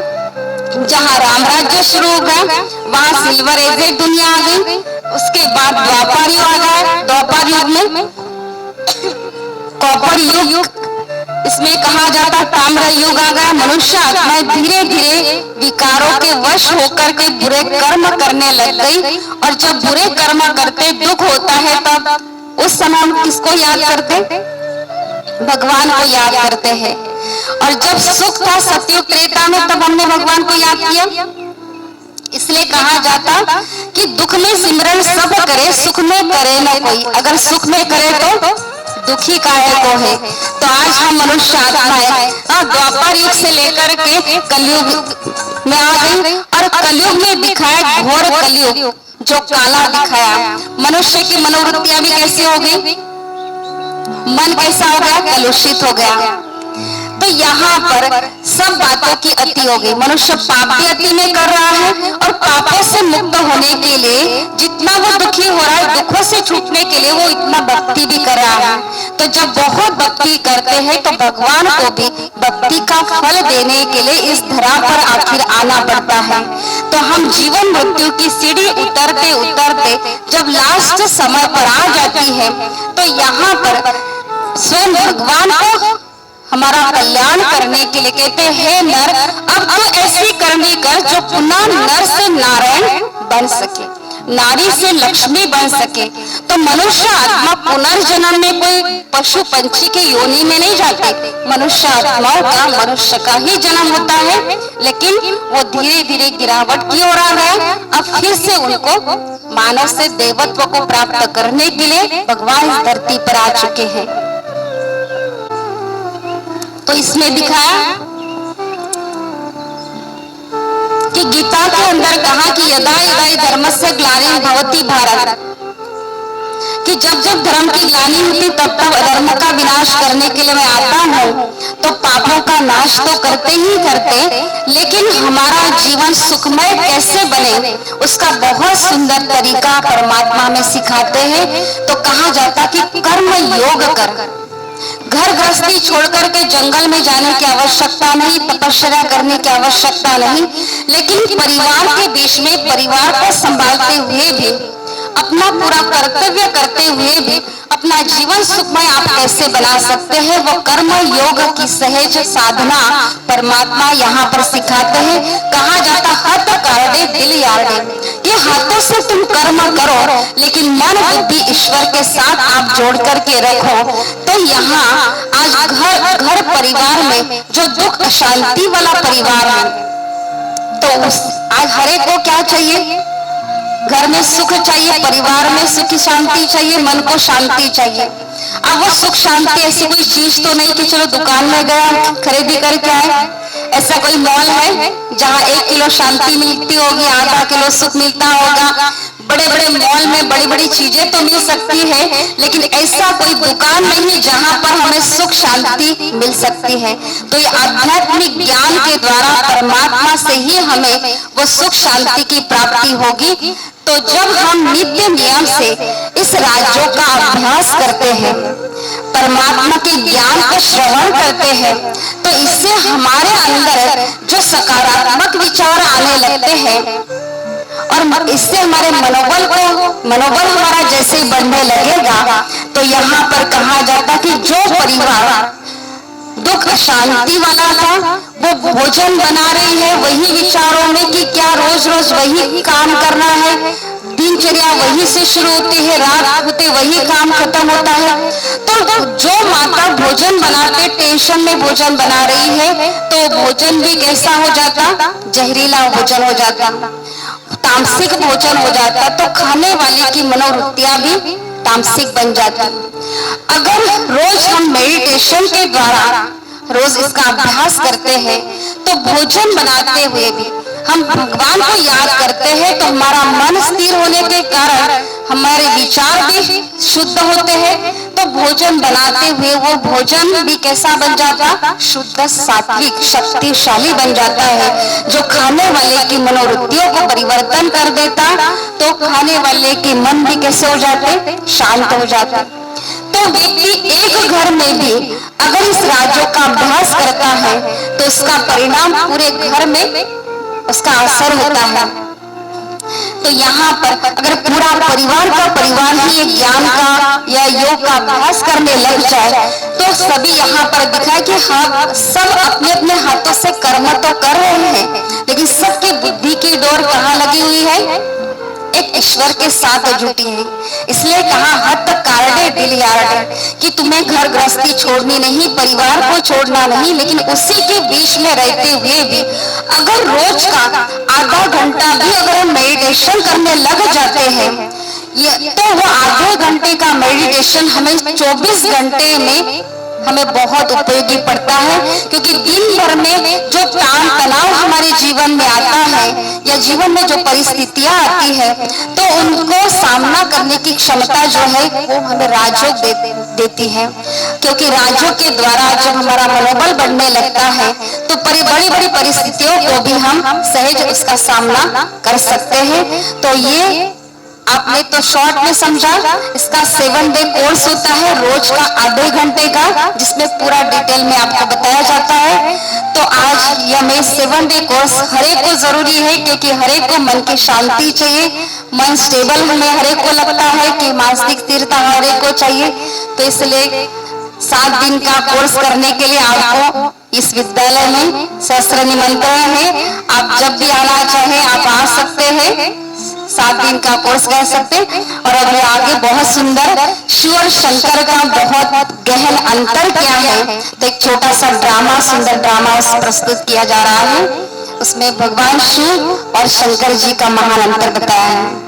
[SPEAKER 2] जहाँ राम राज्य शुरू हो गया, वहाँ सिल्वर एज दुनिया आ गई। उसके बाद द्वापर युग आ गया, द्वापर युग में कॉपर युग, इसमें कहा जाता ताम्र युग आ गया। मनुष्य आत्माएं धीरे धीरे विकारों के वश होकर के बुरे कर्म करने लग गई, और जब बुरे कर्म करते दुख होता है तब उस समय हम किसको याद करते? भगवान को याद करते हैं। और जब सुख था सतयुग त्रेता में तब हमने भगवान को याद किया। इसलिए कहा जाता कि दुख में सिमरन सब करे, सुख में करे न कोई। अगर सुख में करे तो दुखी काहे को है। तो आज हम मनुष्य आत्माएं द्वापर युग से लेकर के कलयुग में आ गई, और कलयुग में दिखाया घोर कलयुग जो काला दिखाया। मनुष्य की मनोवृत्तियां भी कैसी हो गई, मन कैसा हो गया? कलुषित हो गया। तो यहाँ पर सब बातों की अति हो गई। मनुष्य पाप भी अति में कर रहा है, और पापों से मुक्त होने के लिए जितना वो दुखी हो रहा है, दुखों से छूटने के लिए वो इतना भक्ति भी कर रहा है। तो जब बहुत भक्ति करते हैं तो भगवान को भी भक्ति का फल देने के लिए इस धरा पर आखिर आना पड़ता है। तो हम जीवन मृत्यु की सीढ़ी उतरते उतरते जब लास्ट समय पर आ जाती है, तो यहाँ पर स्वयं भगवान को हमारा कल्याण करने के लिए कहते हैं, नर अब तो ऐसी करनी कर जो पुनः नर से नारायण बन सके, नारी से लक्ष्मी बन सके। तो मनुष्य आत्मा पुनर्जन्म में कोई पशु पंछी के योनि में नहीं जाते। मनुष्य आत्माओं का मनुष्य का ही जन्म होता है, लेकिन वो धीरे धीरे गिरावट की ओर आ गया। अब फिर से उनको मानव से देवत्व को प्राप्त करने के लिए भगवान इस धरती पर आ चुके हैं। तो इसमें दिखाया कि गीता के अंदर कहा कि यदा यदा धर्मस्य ग्लानिर्भवति भवति भारत, कि जब जब धर्म की ग्लानि होती तब तब अधर्म का विनाश करने के लिए मैं आता हूँ। तो पापों का नाश तो करते ही करते, लेकिन हमारा जीवन सुखमय कैसे बने उसका बहुत सुंदर तरीका परमात्मा में सिखाते हैं। तो कहा जाता कि कर्म योग कर, घर गृहस्थी छोड़कर के जंगल में जाने की आवश्यकता नहीं, तपस्या करने की आवश्यकता नहीं, लेकिन परिवार के बीच में परिवार को संभालते हुए भी, अपना पूरा कर्तव्य करते हुए भी अपना जीवन सुखमय आप कैसे बना सकते हैं, वो कर्म योग की सहज साधना परमात्मा यहाँ पर सिखाते हैं। कहा जाता हाथ कारडे दिल यारडे, कि हाथों से तुम कर्म करो लेकिन मन बुद्धि ईश्वर के साथ आप जोड़ करके रखो। तो यहाँ आज घर परिवार में जो दुख अशांति वाला परिवार है, तो आज हरेक को क्या चाहिए? घर में सुख चाहिए, परिवार में सुख शांति चाहिए, मन को शांति चाहिए। अब वो सुख शांति ऐसी कोई चीज तो नहीं कि चलो दुकान में गया खरीदी करके आए। ऐसा कोई मॉल है जहाँ 1 किलो शांति मिलती होगी, आधा किलो सुख मिलता होगा, बड़े बड़े मॉल में बड़ी बड़ी चीजें तो मिल सकती है, लेकिन ऐसा कोई दुकान नहीं जहां पर हमें सुख शांति मिल सकती है। तो ये आध्यात्मिक ज्ञान के द्वारा परमात्मा से ही हमें वो सुख शांति की प्राप्ति होगी। तो जब हम नित्य नियम से इस राज्यों का अभ्यास करते हैं, परमात्मा के ज्ञान का श्रवण करते हैं, तो इससे हमारे अंदर जो सकारात्मक विचार आने लगते हैं और इससे हमारे मनोबल हमारा जैसे ही बढ़ने लगेगा। तो यहाँ पर कहा जाता कि जो परिवार दुख शांति वाला था, वो भोजन बना रही है वही विचारों में कि क्या रोज रोज वही काम करना है, दिनचर्या वही से शुरू होती है, रात होते वही काम खत्म होता है। तो जो माता भोजन बनाते टेंशन में भोजन बना रही है, तो भोजन भी कैसा हो जाता, जहरीला भोजन हो जाता, तामसिक भोजन हो जाता। तो खाने वाले की मनोवृत्तियां भी तामसिक बन जाती। अगर रोज हम मेडिटेशन के द्वारा रोज इसका अभ्यास करते हैं, तो भोजन बनाते हुए भी हम भगवान को याद करते हैं, तो हमारा मन स्थिर होने के कारण हमारे विचार भी शुद्ध होते हैं। तो भोजन बनाते हुए वो भोजन भी कैसा बन जाता, शुद्ध सात्विक शक्तिशाली बन जाता है, जो खाने वाले की मनोवृत्तियों को परिवर्तन कर देता। तो खाने वाले के मन भी कैसे हो जाते, शांत हो जाता। तो व्यक्ति एक घर में भी अगर इस राज्यों का अभ्यास करता है, तो उसका परिणाम पूरे घर में उसका असर होता है। तो यहाँ पर अगर पूरा परिवार ही एक ज्ञान का या योग का अभ्यास करने लग जाए, तो सभी यहाँ पर दिखाए कि हाँ, सब अपने अपने हाथों से कर्म तो कर रहे हैं, लेकिन सबकी बुद्धि की डोर कहाँ लगी हुई है, एक ईश्वर के साथ जुटी है। इसलिए कहा हत कारणे दिलियारणे, कि तुम्हें घर गृहस्थी छोड़नी नहीं, परिवार को छोड़ना नहीं, लेकिन उसी के बीच में रहते हुए भी अगर रोज का आधा घंटा भी अगर हम मेडिटेशन करने लग जाते हैं, तो वो आधे घंटे का मेडिटेशन हमें 24 घंटे में हमें बहुत उपयोगी पड़ता है। क्योंकि दिन भर में जो तान तनाव हमारे जीवन में आता है या जीवन में जो परिस्थितियां आती है, तो उनको सामना करने की क्षमता जो है वो हमें राजयोग देती है। क्योंकि राजयोग के द्वारा जब हमारा मनोबल बढ़ने लगता है, तो बड़ी बड़ी परिस्थितियों को भी हम सहज उसका सामना कर सकते हैं। तो ये आपने तो शॉर्ट में समझा। इसका 7 डे कोर्स होता है, रोज का आधे घंटे का, जिसमें पूरा डिटेल में आपको बताया जाता है। तो आज यह में 7 डे कोर्स हर एक को जरूरी है, क्योंकि हर एक को मन की शांति चाहिए, मन स्टेबल में हर एक को लगता है कि मानसिक स्थिरता हर एक को चाहिए। तो इसलिए 7 दिन का कोर्स करने के लिए आपको इस विद्यालय में सहस्त्र निमंत्रण है। आप जब भी आना चाहें आप आ सकते हैं, 7 दिन का कोर्स कर सकते। और अभी आगे बहुत सुंदर शिव और शंकर का बहुत गहन अंतर क्या है, तो एक छोटा सा ड्रामा, सुंदर ड्रामा प्रस्तुत किया जा रहा है। उसमें भगवान शिव और शंकर जी का महान अंतर बताया है।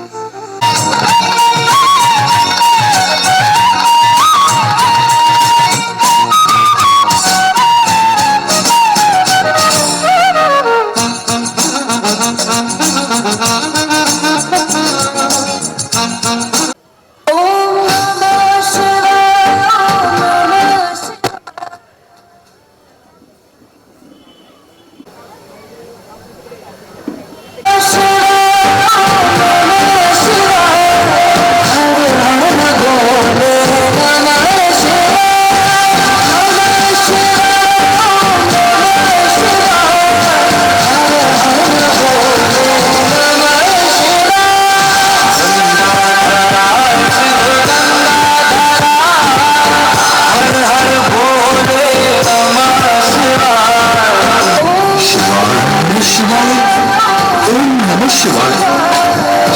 [SPEAKER 1] शिवाय,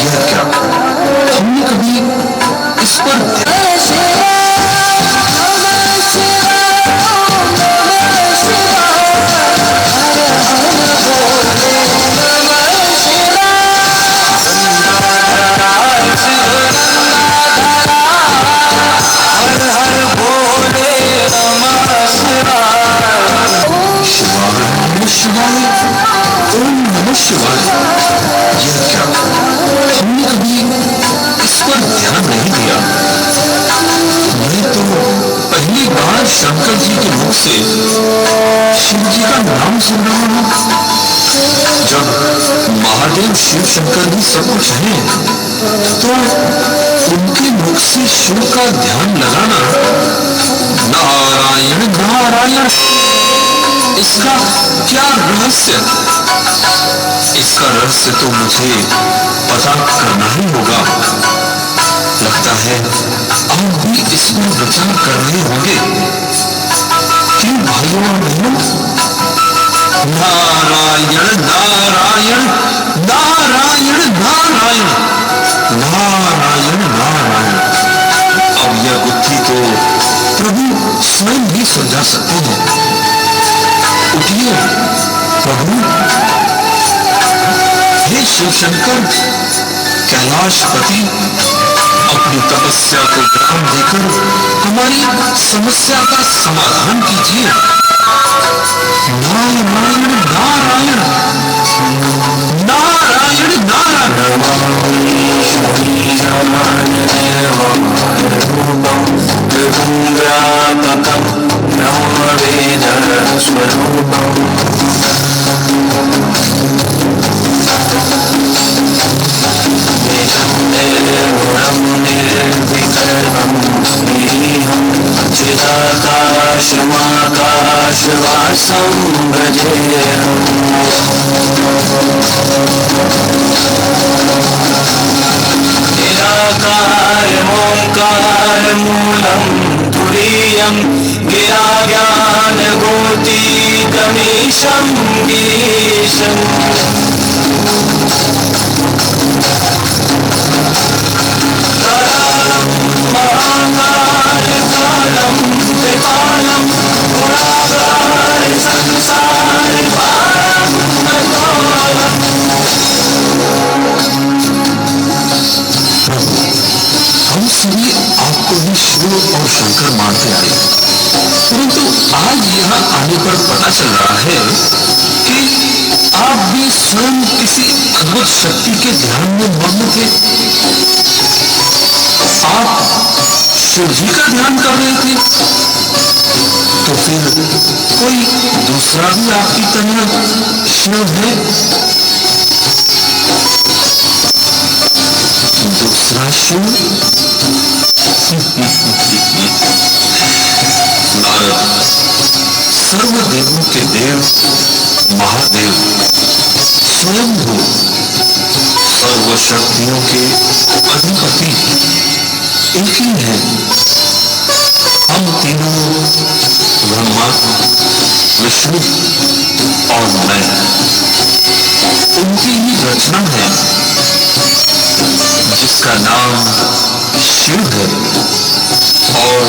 [SPEAKER 1] यह क्या हमने कभी इस पर शिवाय, ओम नमः शिवाय, यह क्या हमने कभी
[SPEAKER 4] ध्यान नहीं दिया। मैं तो पहली बार शंकर जी के मुख से शिव जी का नाम सुन रहा हूं। जब महादेव शिव शंकर भी सब कुछ है, तो उनके मुख से शिव का ध्यान लगाना, नारायण नारायण, इसका क्या रहस्य? इसका रहस्य तो मुझे पता करना ही होगा। लगता है आप भी इसमें विचार कर रहे होंगे। क्यों भाइयों और बहनों? नारायण नारायण नारायण नारायण नारायण नारायण। अब यह बुद्धि तो प्रभु स्वयं ही सुलझा सकते हैं। उठिए प्रभु। हे शिव शंकर, कैलाशपति, अपनी तपस्या को विराम देकर हमारी समस्या का समाधान कीजिए। नारायण नारायण नारायण
[SPEAKER 3] चिदाकाशवासं भजेऽहम्। निराकारमोङ्कारमूलं तुरीयं गिराज्ञानगोतीतमीशं गिरीशम्। महाकालकालं त्रिकालं गुणागार संसार पारं नतोऽहम्।
[SPEAKER 4] हम सभी आपको ही शिव और शंकर मानते आए, परंतु आज यहाँ आने पर पता चल रहा है कि आप भी स्वयं किसी अद्भुत शक्ति के ध्यान में मग्न थे। आप शिव जी का ध्यान कर रहे थे, तो फिर कोई दूसरा भी आपकी तरह शिव है? दूसरा शिव? नारद, सर्वदेवों के देव महादेव स्वयंभू, सर्वशक्तियों के अधिपति एक ही है। हम तीनों, ब्रह्मा, विष्णु और मैं, उनकी ही रचना है, जिसका नाम शिव है। और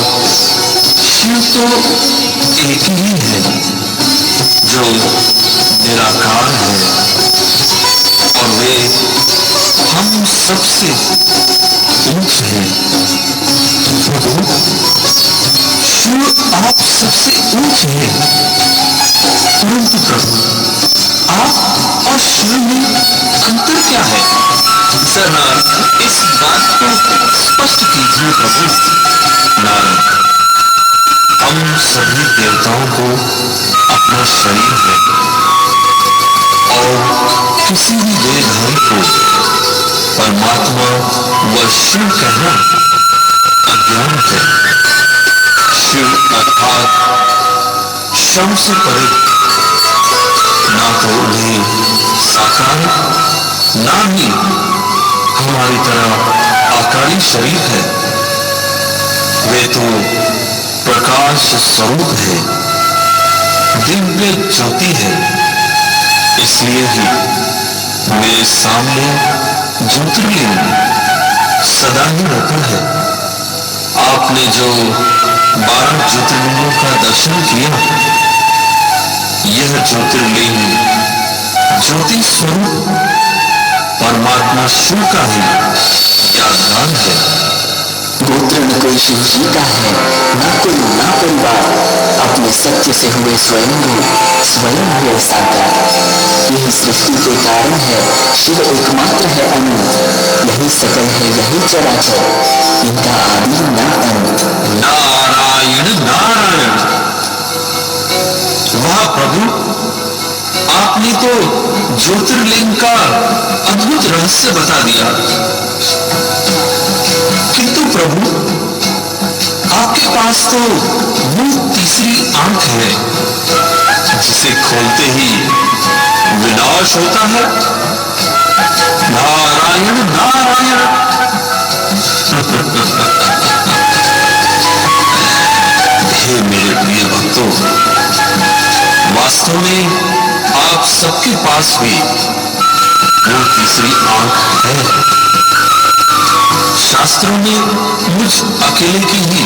[SPEAKER 4] शिव तो एक ही है जो निराकार है, और वे हम सबसे ऊंच हैं। प्रभु, शिव आप सबसे ऊंच हैं, परंतु प्रभु आप और शिव में अंतर क्या है? जरा इस बात को स्पष्ट कीजिए प्रभु। नारद, हम सभी देवताओं को अपना शरीर है, और किसी भी देहधारी को परमात्मा व शिव कहना अज्ञान है। शिव अर्थात शव से परे, ना तो उन्हें साकार, ना ही हमारी तरह आकारी शरीर है। वे तो प्रकाश स्वरूप है, दिव्य ज्योति है। इसलिए ही मेरे सामने ज्योतिर्लिंग सदा ही रहता है। आपने जो 12 ज्योतिर्लिंगों का दर्शन किया, यह ज्योतिर्लिंग ज्योति स्वरूप परमात्मा शिव का ही यादगार है।
[SPEAKER 5] गोत्र न कोई शिव जी का है, ना कोई ना परिवार, अपने सत्य से हुए स्वयं हुए साकार। यही सृष्टि के कारण है, शिव एकमात्र है अनंत। यही सकल है, यही चराचर, इनका आदि न अंत।
[SPEAKER 4] नारायण नारायण। वाह प्रभु, आपने तो ज्योतिर्लिंग का अद्भुत रहस्य बता दिया। किंतु प्रभु, आपके पास तो वो तीसरी आंख है जिसे खोलते ही विनाश होता है। नारायण नारायण। हे मेरे प्रिय भक्तों, वास्तव में आप सबके पास भी वो तीसरी आंख है। शास्त्रों में मुझ अकेले की ही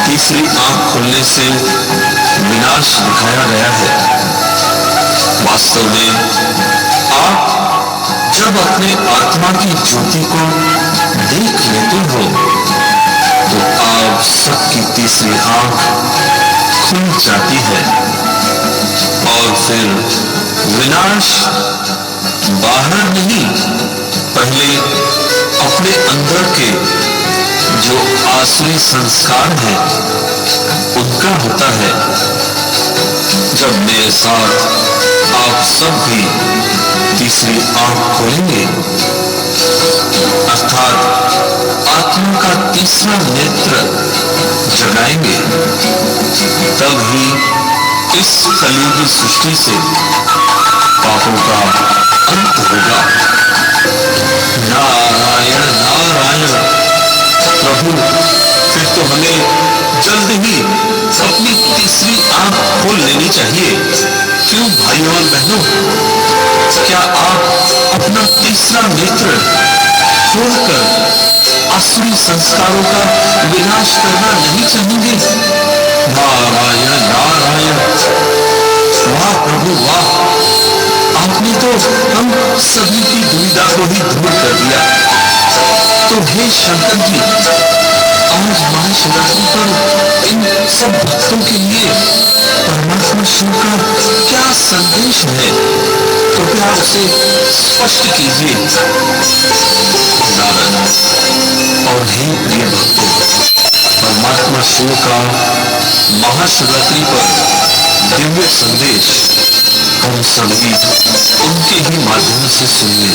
[SPEAKER 4] तीसरी आंख खुलने से विनाश दिखाया गया है। वास्तव में आप जब अपने आत्मा की ज्योति को देख लेते हो तो आप सबकी तीसरी आंख खुल जाती है और फिर विनाश बाहर नहीं, पहले अपने अंदर के जो आसुरी संस्कार हैं उनका होता है। जब मेरे साथ आप सब भी तीसरी आंख खोलेंगे, अर्थात आत्मा का तीसरा नेत्र जगाएंगे, तब ही इस कलयुगी सृष्टि से पापों का अंत होगा। नारायण नारायण। प्रभु, फिर तो हमें जल्द ही अपनी तीसरी आंख खोल लेनी चाहिए। क्यों भाइयों और बहनों, क्या आप अपना तीसरा नेत्र खोलकर आसुरी संस्कारों का विनाश करना नहीं चाहेंगे? नारायण नारायण। वाह प्रभु वाह, आपने तो हम सभी की दुविधा को ही दूर कर दिया। तो हे शंकर जी, आज महाशिवरात्रि पर इन सब भक्तों के लिए परमात्मा शिव का क्या संदेश है, कृपया उसे स्पष्ट कीजिए। नारद और हे प्रिय भक्तों, परमात्मा शिव का महाशिवरात्रि पर दिव्य संदेश हम सभी उनके ही माध्यम से सुनिए।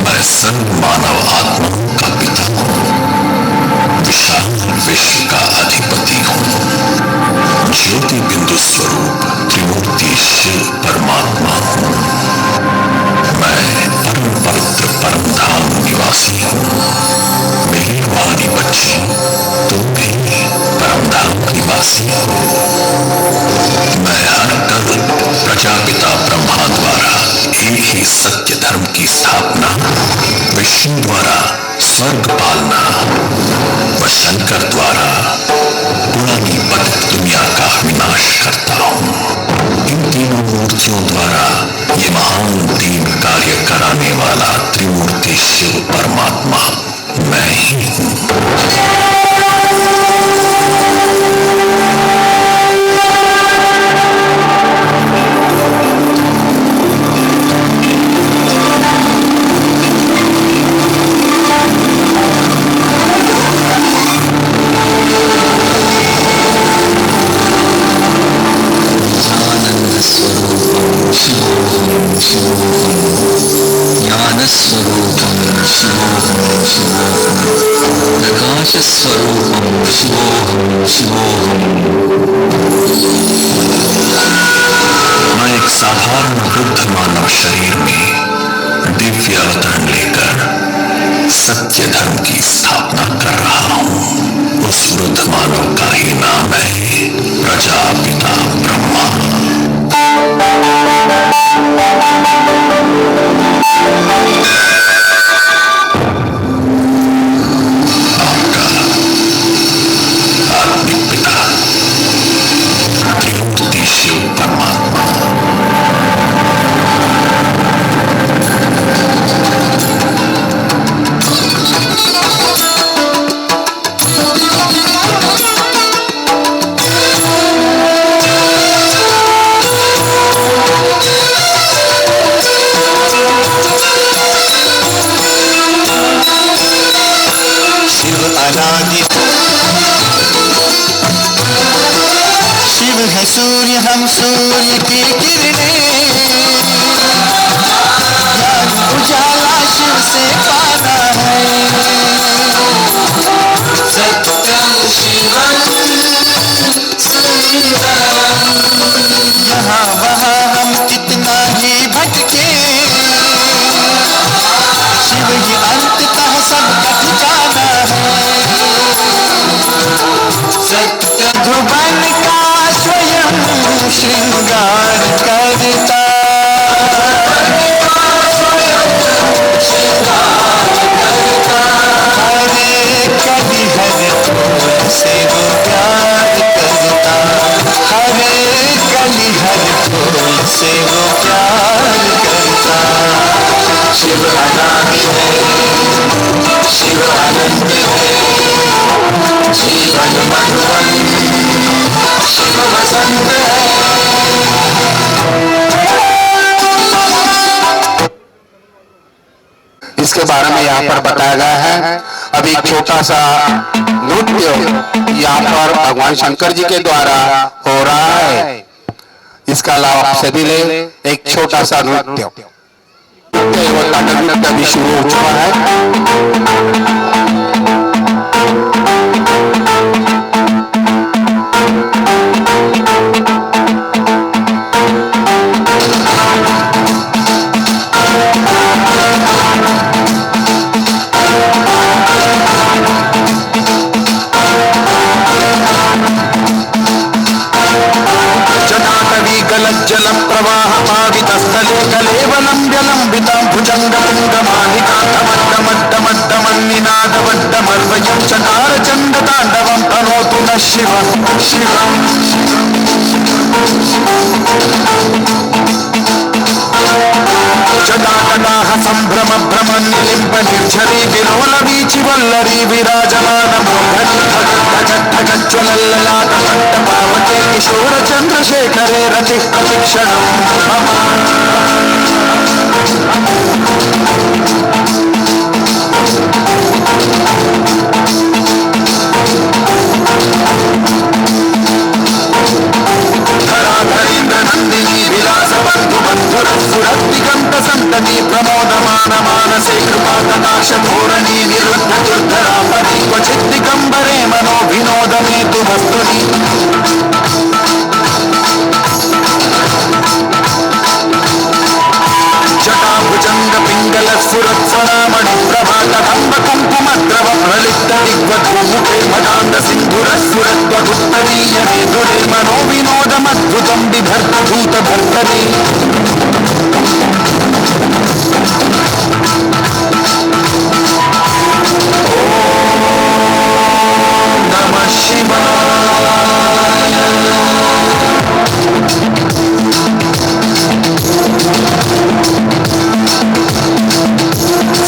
[SPEAKER 6] मैं सर्व मानव आत्माओं का पिता हूँ, विशाल विश्व का अधिपति हूँ, ज्योति बिंदु स्वरूप त्रिमूर्ति शिव परमात्मा हूँ। मैं परम पवित्र परम धाम निवासी हूँ। मेरे वाणी बच्चे, तुम भी परम धाम निवासी हो। मैं हर कल प्रजापिता ब्रह्मा द्वारा एक ही सत्य धर्म की स्थापना, विष्णु द्वारा स्वर्ग पालना व शंकर द्वारा पुरानी पतित दुनिया का विनाश करता हूँ। इन तीनों मूर्तियों द्वारा ये महान तीन कार्य कराने वाला त्रिमूर्ति शिव परमात्मा मैं ही हूँ।
[SPEAKER 5] ज्ञानस्वरूपं शिवोऽहं शिवोऽहं, प्रकाशस्वरूपं शिवोऽहं शिवोऽहं।
[SPEAKER 6] मैं एक साधारण वृद्ध मानव शरीर में दिव्य अवतरण लेकर सत्य धर्म की स्थापना कर रहा हूँ। उस वृद्ध मानव का ही नाम है प्रजापिता ब्रह्मा।
[SPEAKER 3] आनंद है, जीवन मधुवन शिव वसंत है।
[SPEAKER 1] इसके बारे में यहाँ पर बताया गया है। अब एक छोटा सा नृत्य यहाँ पर भगवान शंकर जी के द्वारा हो रहा है, इसका लाभ आप सभी ले। एक छोटा सा नृत्य नृत्य भी शुरू हो चुका है। जल प्रवाह पावितस्थले कलेवलं व्यलंबितां भुजंगलिंगमालिकान्तमड्डमड्डमड्डमन्निनादवड्डमर्वयं चकार चण्डताण्डवं तनोतु नः शिवं शिवं। जटाकटाह सम्भ्रम भ्रमन् निलिम्ब निर्झरी विलोल वीचि वल्लरी विराजमान मोहनी ज्वलल्ललाट पट्टपावके किशोर चन्द्रशेखरे रतिः प्रतिक्षणं मम। नंदिनी विलास बंधु बंधुर सुरदिगंत संतति प्रमोदमान मानसे कृपा कटाक्ष धोरणी निरुद्ध दुर्धरापरि क्वचित् दिगंबरे मनो विनोद में तु वस्तुनि। जटा भुजंग पिंगल सुरत्सरामणि प्रभा कदंब कुंकुमद्रव प्रलिप्त दिग्वधूमुखे मदान्ध सिंधुर सुरत्वगुप्तरीय मेधुरे मनो विनोदमद्भुतं बिभर्त भूत भर्तरि। ओम नमः शिवाय।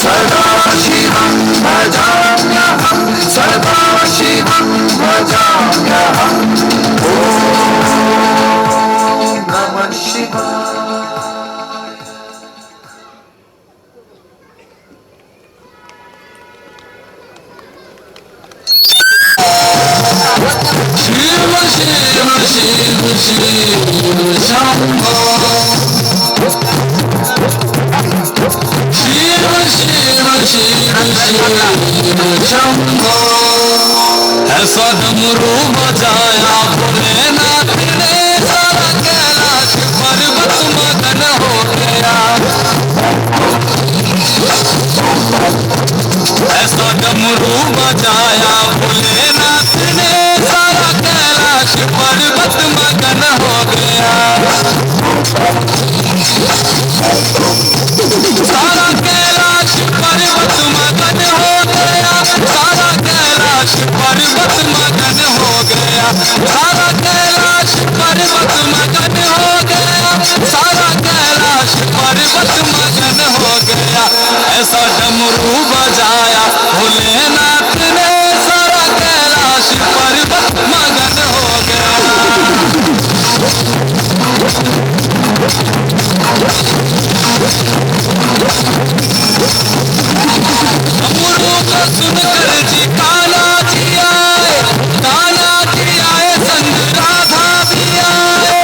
[SPEAKER 1] सदा शिवं भजाम्यहं, सदा शिवं भजाम्यहं। ओम नमः शिवाय।
[SPEAKER 3] शिव शिव शिव शिव शंभो, शिव शिव शिव शिव शंभो। ऐसा डमरू बजाया भोलेनाथ ने, सारा कैलाश पर्वत मगन हो गया। ऐसा डमरू बजाया भोलेनाथ ने, सारा कैलाश पर्वत मगन हो गया। सारा कैलाश पर्वत मगन हो गया, सारा कैलाश पर्वत मगन हो गया। सारा कैलाश पर्वत मगन हो गया, सारा कैलाश पर्वत मगन हो गया। ऐसा डमरू बजाया भोलेनाथ ने, सारा कैलाश पर्वत मगन हो गया। डमरू को सुनकर जी काला जी आए, काला जी आए संग राधा भी आए।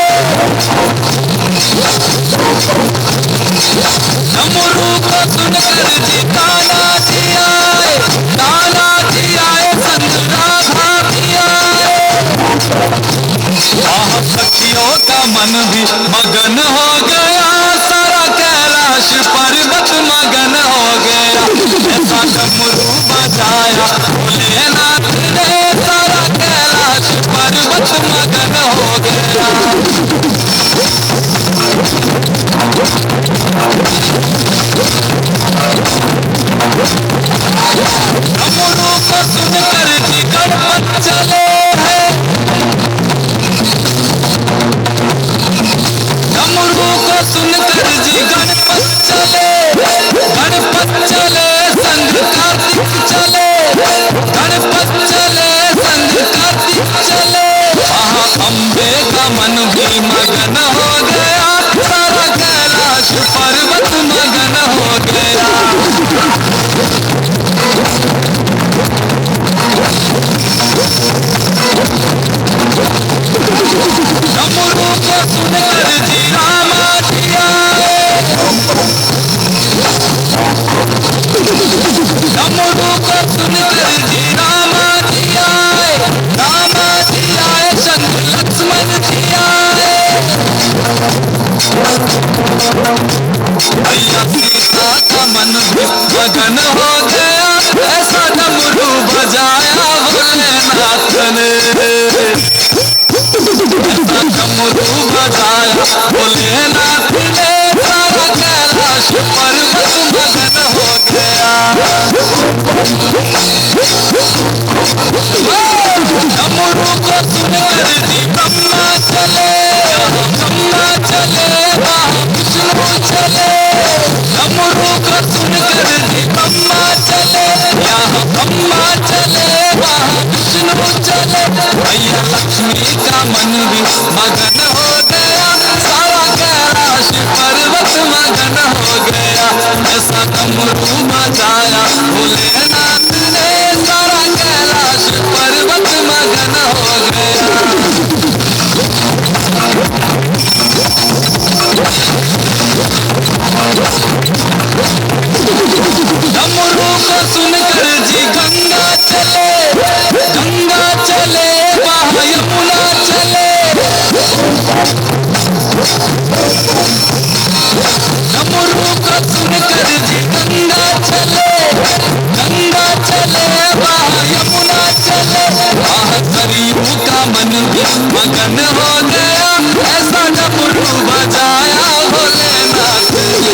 [SPEAKER 3] डमरू को सुनकर जी काला जी आए, काला जी आए संग राधा भी आए। सखियों का मन भी मगन हो गया, सारा कैलाश पर्वत मगन हो गया। ऐसा डमरू बजाया भोलेनाथ ने, सारा कैलाश पर्वत मगन हो गया। डमरू को सुनकर जी गणपत चले हैं, भैया सीता का मन भी मगन हो गया, ऐसा डमरू बजाया भोलेनाथ ने, ऐसा डमरू बजाया भोलेनाथ ने, सारा कैलाश पर्वत मगन हो गया। डमरू को सुनकर जी ब्रह्मा चले, ब्रह्मा चले विष्णु चले, डमरू को सुनकर जी ब्रह्मा चले, यहाँ ब्रह्मा चले वहाँ विष्णु चले। भैया लक्ष्मी का मन भी मगन हो गया, सारा कैलाश पर्वत मगन हो गया, ऐसा डमरू बजाया भोलेनाथ ने, सारा कैलाश पर्वत मगन हो गया। डमरू को सुनकर जी गंगा चले, गंगा चले वहाँ यमुना चले, डमरू को सुनकर जी गंगा चले, गंगा चले वहाँ यमुना चले, वहाँ सरयू का मन भी मगन हो गया, ऐसा डमरू बजाया भोलेनाथ ने।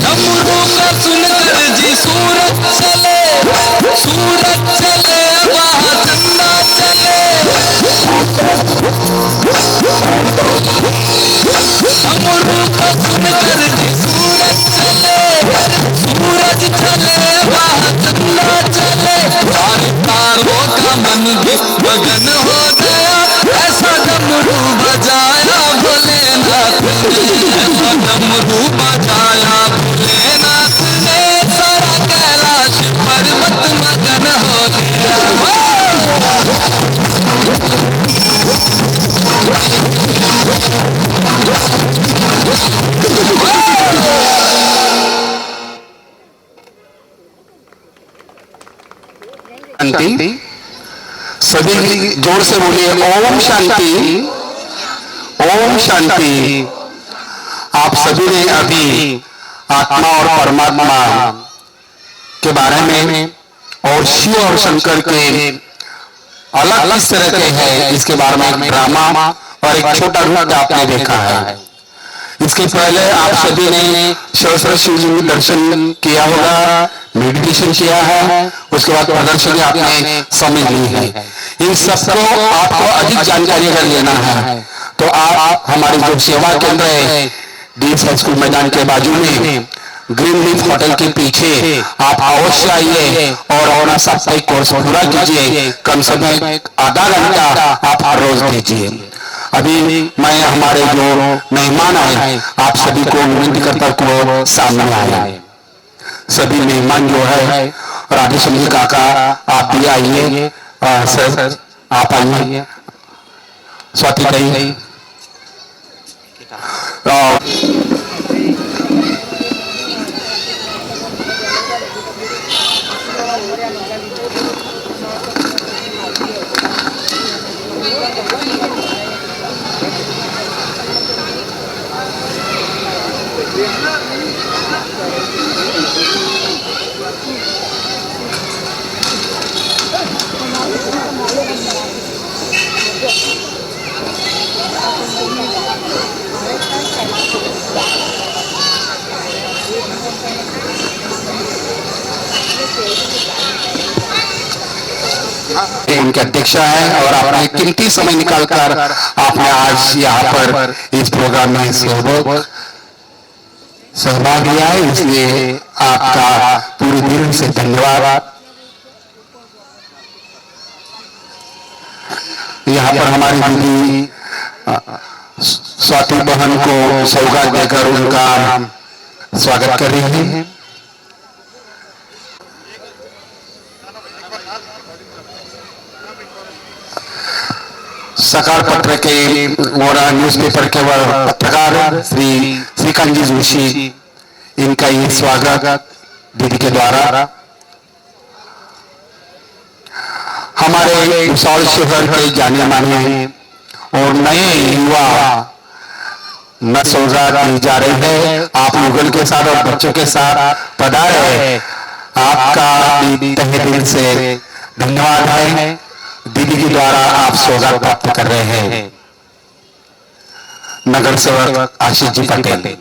[SPEAKER 3] डमरू का सुनकर जी सूरज चले, सूरज चले वहाँ चंदा चले, डमरू का सुनकर जी सूरज चले, सूरज चले वहाँ चंदा चले, सारे तारों का मन भी मगन हो गया, ऐसा डमरू बजाया भोलेनाथ ने, ऐसा डमरू बजाया भोलेनाथ ने, सारा कैलाश पर्वत मगन हो गया।
[SPEAKER 1] शांति, सभी जोर से बोलिए ओम शांति, ओम शांति। आप सभी ने अभी आत्मा और परमात्मा के बारे में और शिव और शंकर के अलग किस तरह के हैं इसके बारे में एक ड्रामा और एक छोटा रूप आपने देखा है। इसके पहले आप सभी ने सहस्त्र शिवलिंग दर्शन किया होगा, मेडिटेशन किया है, उसके बाद प्रदर्शनी आपने समझ ली है। इन सबको आपको अधिक जानकारी अगर लेना है तो आप हमारे जो सेवा केंद्र है डीएस हाई स्कूल मैदान के बाजू में ग्रीन लीफ होटल के पीछे आप अवश्य आइए और अपना साप्ताहिक कोर्स पूरा कीजिए। कम से कम आधा घंटा आप हर रोज दीजिए। अभी मैं हमारे जो मेहमान आए आप सभी को विनती करता हूं कि वो सामने आए। सभी मेहमान जो है राधेश्याम काका आप भी आइए, सर आप आइए, स्वाति भाई उनके अध्यक्षा है और आपने कीमती समय निकालकर आपने आज यहाँ पर इस प्रोग्राम में सहभाग लिया है, इसलिए आपका पूरे दिल से धन्यवाद। यहाँ पर हमारी दीदी स्वाति बहन को सौगात देकर उनका स्वागत कर रही है। सकार पत्र के और न्यूज़पेपर के पत्रकार श्री श्रीकांत जी जोशी, इनका ये स्वागत दीदी के द्वारा। हमारे भुसावल शहर के जाने माने और नए युवा नसोजा दी जा रही है। आप मुगल के साथ और बच्चों के साथ पधारे, आपका भी तहे दिल से धन्यवाद है। दीदी के द्वारा आप सौगात प्राप्त कर रहे हैं। नगर सेवक आशीष जी पटेल।